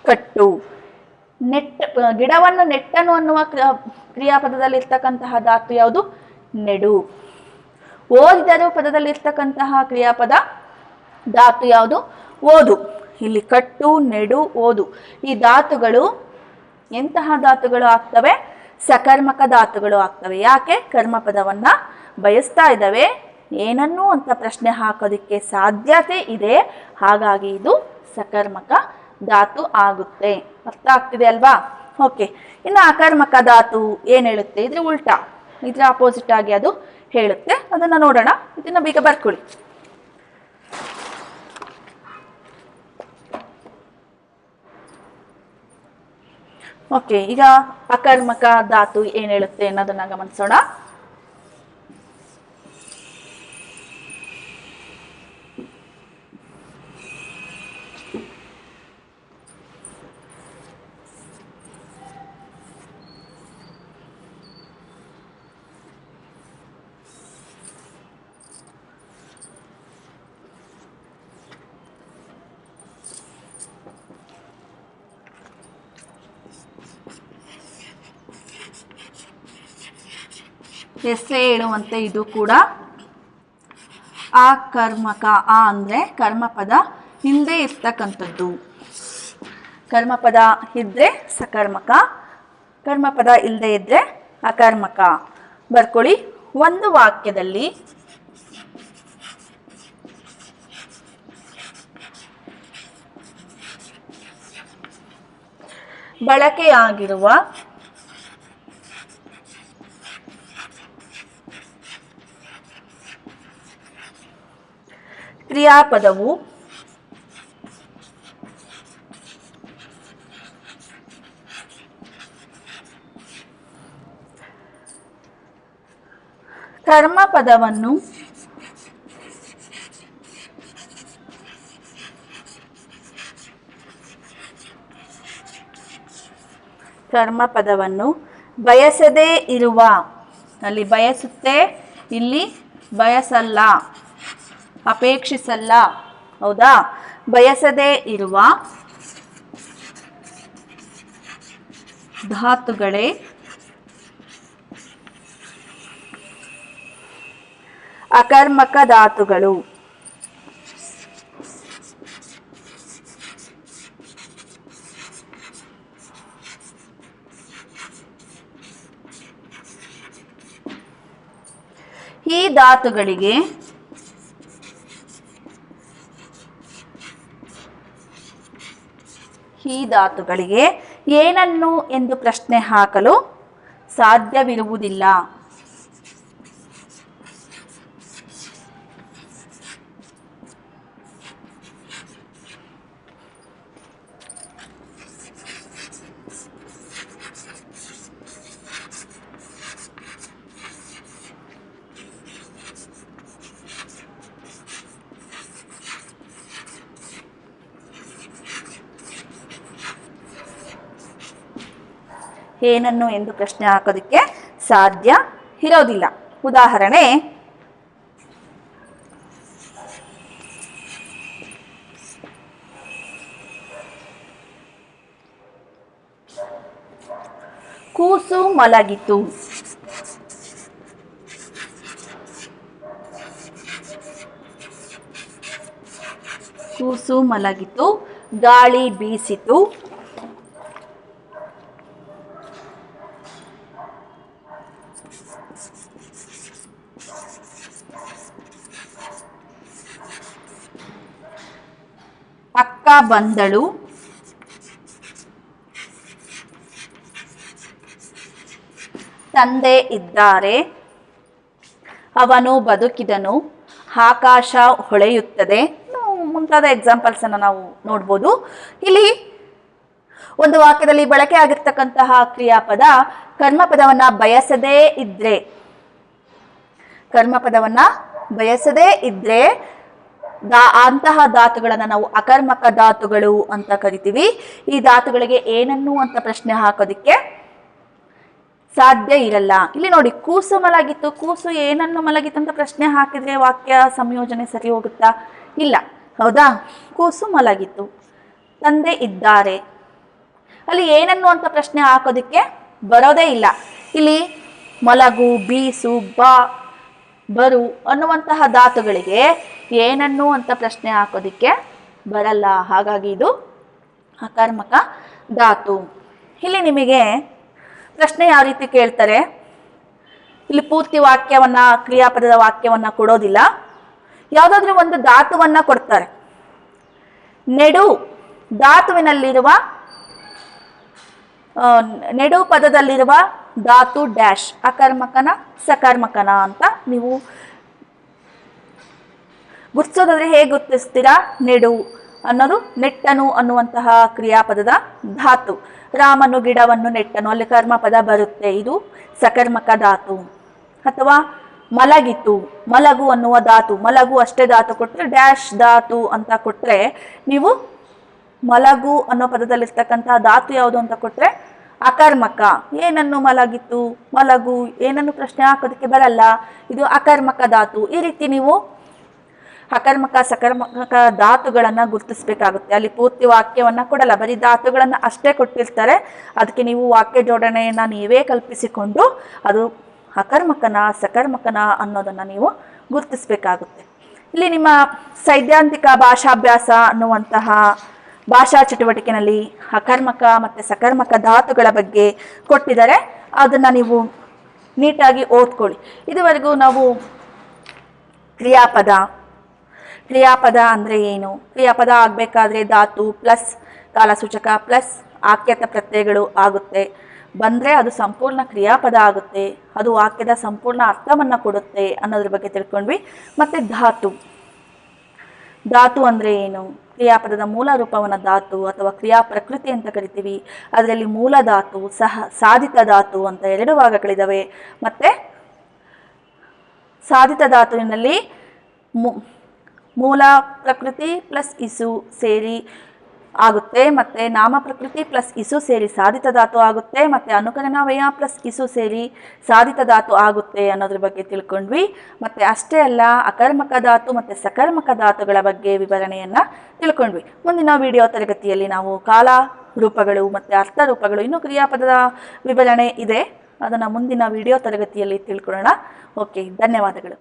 ಕಟ್ಟು. ಗಿಡವನ್ನು ನೆಟ್ಟನು ಅನ್ನುವ ಕ್ರಿಯಾಪದದಲ್ಲಿ ಇರ್ತಕ್ಕಂತಹ ಧಾತು ಯಾವುದು? ನೆಡು. ಓದಿದರು ಪದದಲ್ಲಿ ಇರ್ತಕ್ಕಂತಹ ಕ್ರಿಯಾಪದ ಧಾತು ಯಾವುದು? ಓದು. ಇಲ್ಲಿ ಕಟ್ಟು, ನೆಡು, ಓದು ಈ ಧಾತುಗಳು ಎಂತಹ ಧಾತುಗಳು ಆಗ್ತವೆ? ಸಕರ್ಮಕ ಧಾತುಗಳು ಆಗ್ತವೆ. ಯಾಕೆ? ಕರ್ಮಪದವನ್ನ ಬಯಸ್ತಾ ಇದ್ದಾವೆ, ಏನನ್ನು ಅಂತ ಪ್ರಶ್ನೆ ಹಾಕೋದಿಕ್ಕೆ ಸಾಧ್ಯತೆ ಇದೆ, ಹಾಗಾಗಿ ಇದು ಸಕರ್ಮಕ ಧಾತು ಆಗುತ್ತೆ. ಅರ್ಥ ಆಗ್ತಿದೆ ಅಲ್ವಾ? ಓಕೆ. ಇನ್ನು ಅಕರ್ಮಕ ಧಾತು ಏನ್ ಹೇಳುತ್ತೆ? ಇದ್ರ ಉಲ್ಟಾ, ಇದ್ರ ಅಪೋಸಿಟ್ ಆಗಿ ಅದು ಹೇಳುತ್ತೆ. ಅದನ್ನ ನೋಡೋಣ. ಇದನ್ನ ಬೇಗ ಬರ್ಕೊಳ್ಳಿ. ಓಕೆ, ಈಗ ಅಕರ್ಮಕ ಧಾತು ಏನ್ ಹೇಳುತ್ತೆ ಅನ್ನೋದನ್ನ ಗಮನಿಸೋಣ. ಹೆಸರೇ ಹೇಳುವಂತೆ ಇದು ಕೂಡ ಅಕರ್ಮಕ. ಆ ಅಂದ್ರೆ ಕರ್ಮಪದ ಹಿಂದೆ ಇರ್ತಕ್ಕಂಥದ್ದು. ಕರ್ಮಪದ ಇದ್ರೆ ಸಕರ್ಮಕ, ಕರ್ಮಪದ ಇಲ್ಲದೆ ಇದ್ರೆ ಅಕರ್ಮಕ. ಬರ್ಕೊಳ್ಳಿ. ಒಂದು ವಾಕ್ಯದಲ್ಲಿ ಬಳಕೆಯಾಗಿರುವ ಕ್ರಿಯಾಪದವು ಕರ್ಮಪದವನ್ನು ಬಯಸದೇ ಇರುವ, ಅಲ್ಲಿ ಬಯಸುತ್ತೆ, ಇಲ್ಲಿ ಬಯಸಲ್ಲ, ಅಪೇಕ್ಷಿಸಲ್ಲ, ಹೌದಾ? ಬಯಸದೇ ಇರುವ ಧಾತುಗಳೇ ಅಕರ್ಮಕ ಧಾತುಗಳು. ಈ ಧಾತುಗಳಿಗೆ ಏನನ್ನು ಎಂದು ಪ್ರಶ್ನೆ ಹಾಕಲು ಸಾಧ್ಯವಿರುವುದಿಲ್ಲ. ಏನನ್ನು ಎಂದು ಪ್ರಶ್ನೆ ಹಾಕೋದಕ್ಕೆ ಸಾಧ್ಯ ಇರೋದಿಲ್ಲ. ಉದಾಹರಣೆ, ಕೂಸು ಮಲಗಿತು. ಕೂಸು ಮಲಗಿತು, ಗಾಳಿ ಬೀಸಿತು. ಅಕ್ಕ ಬಂದಳು. ತಂದೆ ಇದ್ದಾರೆ. ಅವನು ಬದುಕಿದನು. ಆಕಾಶ ಹೊಳೆಯುತ್ತದೆ. ಮುಂತಾದ ಎಕ್ಸಾಂಪಲ್ಸ್ ಅನ್ನು ನಾವು ನೋಡ್ಬೋದು. ಇಲ್ಲಿ ಒಂದು ವಾಕ್ಯದಲ್ಲಿ ಬಳಕೆ ಆಗಿರ್ತಕ್ಕಂತಹ ಕ್ರಿಯಾಪದ ಕರ್ಮಪದವನ್ನ ಬಯಸದೇ ಇದ್ರೆ ಅಂತಹ ಧಾತುಗಳನ್ನು ನಾವು ಅಕರ್ಮಕ ಧಾತುಗಳು ಅಂತ ಕರಿತೀವಿ. ಈ ಧಾತುಗಳಿಗೆ ಏನನ್ನು ಅಂತ ಪ್ರಶ್ನೆ ಹಾಕೋದಿಕ್ಕೆ ಸಾಧ್ಯ ಇರಲ್ಲ. ಇಲ್ಲಿ ನೋಡಿ, ಕೂಸು ಮಲಗಿತ್ತು. ಕೂಸು ಏನನ್ನು ಮಲಗಿತ್ತು ಅಂತ ಪ್ರಶ್ನೆ ಹಾಕಿದ್ರೆ ವಾಕ್ಯ ಸಂಯೋಜನೆ ಸರಿ ಹೋಗುತ್ತಾ? ಇಲ್ಲ, ಹೌದಾ? ಕೂಸು ಮಲಗಿತ್ತು. ತಂದೆ ಇದ್ದಾರೆ. ಅಲ್ಲಿ ಏನನ್ನು ಅಂತ ಪ್ರಶ್ನೆ ಹಾಕೋದಿಕ್ಕೆ ಬರೋದೇ ಇಲ್ಲ. ಇಲ್ಲಿ ಮಲಗು, ಬೀಸು, ಬಾ, ಬರು ಅನ್ನುವಂತಹ ಧಾತುಗಳಿಗೆ ಏನನ್ನು ಅಂತ ಪ್ರಶ್ನೆ ಹಾಕೋದಿಕ್ಕೆ ಬರಲ್ಲ. ಹಾಗಾಗಿ ಇದು ಅಕರ್ಮಕ ಧಾತು. ಇಲ್ಲಿ ನಿಮಗೆ ಪ್ರಶ್ನೆ ಯಾವ ರೀತಿ ಕೇಳ್ತಾರೆ, ಇಲ್ಲಿ ಪೂರ್ತಿ ವಾಕ್ಯವನ್ನ, ಕ್ರಿಯಾಪದದ ವಾಕ್ಯವನ್ನ ಕೊಡೋದಿಲ್ಲ. ಯಾವುದಾದ್ರೂ ಒಂದು ಧಾತುವನ್ನ ಕೊಡ್ತಾರೆ. ನೆಡು ಧಾತುವಿನಲ್ಲಿರುವ ನೆಡು ಪದದಲ್ಲಿರುವ ಧಾತು ಡ್ಯಾಶ್ ಅಕರ್ಮಕನ ಸಕರ್ಮಕನ ಅಂತ ನೀವು ಗುರ್ತಿಸೋದಾದ್ರೆ ಹೇಗೆ ಗುರ್ತಿಸ್ತೀರಾ? ನೆಡು ಅನ್ನೋದು ನೆಟ್ಟನು ಅನ್ನುವಂತಹ ಕ್ರಿಯಾಪದದ ಧಾತು. ರಾಮನು ಗಿಡವನ್ನು ನೆಟ್ಟನು, ಅಲ್ಲಿ ಕರ್ಮಪದ ಬರುತ್ತೆ, ಇದು ಸಕರ್ಮಕ ಧಾತು. ಅಥವಾ ಮಲಗಿತು, ಮಲಗು ಅನ್ನುವ ಧಾತು, ಮಲಗು ಅಷ್ಟೇ ಧಾತು ಕೊಟ್ಟರೆ ಡ್ಯಾಶ್ ಧಾತು ಅಂತ ಕೊಟ್ಟರೆ, ನೀವು ಮಲಗು ಅನ್ನೋ ಪದದಲ್ಲಿರ್ತಕ್ಕಂತಹ ಧಾತು ಯಾವುದು ಅಂತ ಕೊಟ್ಟರೆ ಅಕರ್ಮಕ. ಏನನ್ನು ಮಲಗಿತು, ಮಲಗು, ಏನನ್ನು ಪ್ರಶ್ನೆ ಹಾಕೋದಕ್ಕೆ ಬರಲ್ಲ, ಇದು ಅಕರ್ಮಕ ಧಾತು. ಈ ರೀತಿ ನೀವು ಅಕರ್ಮಕ ಸಕರ್ಮಕ ಧಾತುಗಳನ್ನು ಗುರುತಿಸಬೇಕಾಗುತ್ತೆ. ಅಲ್ಲಿ ಪೂರ್ತಿ ವಾಕ್ಯವನ್ನ ಕೊಡಲ್ಲ, ಬರೀ ಧಾತುಗಳನ್ನು ಅಷ್ಟೇ ಕೊಟ್ಟಿರ್ತಾರೆ. ಅದಕ್ಕೆ ನೀವು ವಾಕ್ಯ ಜೋಡಣೆಯನ್ನು ನೀವೇ ಕಲ್ಪಿಸಿಕೊಂಡು ಅದು ಅಕರ್ಮಕನ ಸಕರ್ಮಕನ ಅನ್ನೋದನ್ನು ನೀವು ಗುರುತಿಸಬೇಕಾಗುತ್ತೆ. ಇಲ್ಲಿ ನಿಮ್ಮ ಸೈದ್ಧಾಂತಿಕ ಭಾಷಾಭ್ಯಾಸ ಅನ್ನುವಂತಹ ಭಾಷಾ ಚಟುವಟಿಕೆಯಲ್ಲಿ ಅಕರ್ಮಕ ಮತ್ತು ಸಕರ್ಮಕ ಧಾತುಗಳ ಬಗ್ಗೆ ಕೊಟ್ಟಿದ್ದಾರೆ. ಅದನ್ನು ನೀವು ನೀಟಾಗಿ ಓದ್ಕೊಳ್ಳಿ. ಇದುವರೆಗೂ ನಾವು ಕ್ರಿಯಾಪದ ಅಂದರೆ ಏನು, ಕ್ರಿಯಾಪದ ಆಗಬೇಕಾದ್ರೆ ಧಾತು ಪ್ಲಸ್ ಕಾಲಸೂಚಕ ಪ್ಲಸ್ ಆಖ್ಯಾತ ಪ್ರತ್ಯಯಗಳು ಆಗುತ್ತೆ. ಬಂದರೆ ಅದು ಸಂಪೂರ್ಣ ಕ್ರಿಯಾಪದ ಆಗುತ್ತೆ, ಅದು ವಾಕ್ಯದ ಸಂಪೂರ್ಣ ಅರ್ಥವನ್ನು ಕೊಡುತ್ತೆ ಅನ್ನೋದ್ರ ಬಗ್ಗೆ ತಿಳ್ಕೊಂಡ್ವಿ. ಮತ್ತು ಧಾತು ಅಂದರೆ ಏನು, ಕ್ರಿಯಾಪದದ ಮೂಲ ರೂಪವನ್ನು ಧಾತು ಅಥವಾ ಕ್ರಿಯಾ ಪ್ರಕೃತಿ ಅಂತ ಕರಿತೀವಿ. ಅದರಲ್ಲಿ ಮೂಲ ಧಾತು, ಸಾಧಿತ ಧಾತು ಅಂತ ಎರಡು ಭಾಗಗಳಿದ್ದಾವೆ. ಮತ್ತು ಸಾಧಿತ ಧಾತುವಿನಲ್ಲಿ ಮೂಲ ಪ್ರಕೃತಿ ಪ್ಲಸ್ ಇಸು ಸೇರಿ ಆಗುತ್ತೆ, ಮತ್ತು ನಾಮ ಪ್ರಕೃತಿ ಪ್ಲಸ್ ಇಸು ಸೇರಿ ಸಾಧಿತ ಧಾತು ಆಗುತ್ತೆ, ಮತ್ತು ಅನುಕರಣಾವಯ ಪ್ಲಸ್ ಇಸು ಸೇರಿ ಸಾಧಿತ ಧಾತು ಆಗುತ್ತೆ ಅನ್ನೋದ್ರ ಬಗ್ಗೆ ತಿಳ್ಕೊಂಡ್ವಿ. ಮತ್ತು ಅಷ್ಟೇ ಅಲ್ಲ, ಅಕರ್ಮಕ ಧಾತು ಮತ್ತು ಸಕರ್ಮಕ ಧಾತುಗಳ ಬಗ್ಗೆ ವಿವರಣೆಯನ್ನು ತಿಳ್ಕೊಂಡ್ವಿ. ಮುಂದಿನ ವಿಡಿಯೋ ತರಗತಿಯಲ್ಲಿ ನಾವು ಕಾಲ ರೂಪಗಳು ಮತ್ತು ಅರ್ಥ ರೂಪಗಳು, ಇನ್ನೂ ಕ್ರಿಯಾಪದದ ವಿವರಣೆ ಇದೆ, ಅದನ್ನು ಮುಂದಿನ ವಿಡಿಯೋ ತರಗತಿಯಲ್ಲಿ ತಿಳ್ಕೊಳ್ಳೋಣ. ಓಕೆ, ಧನ್ಯವಾದಗಳು.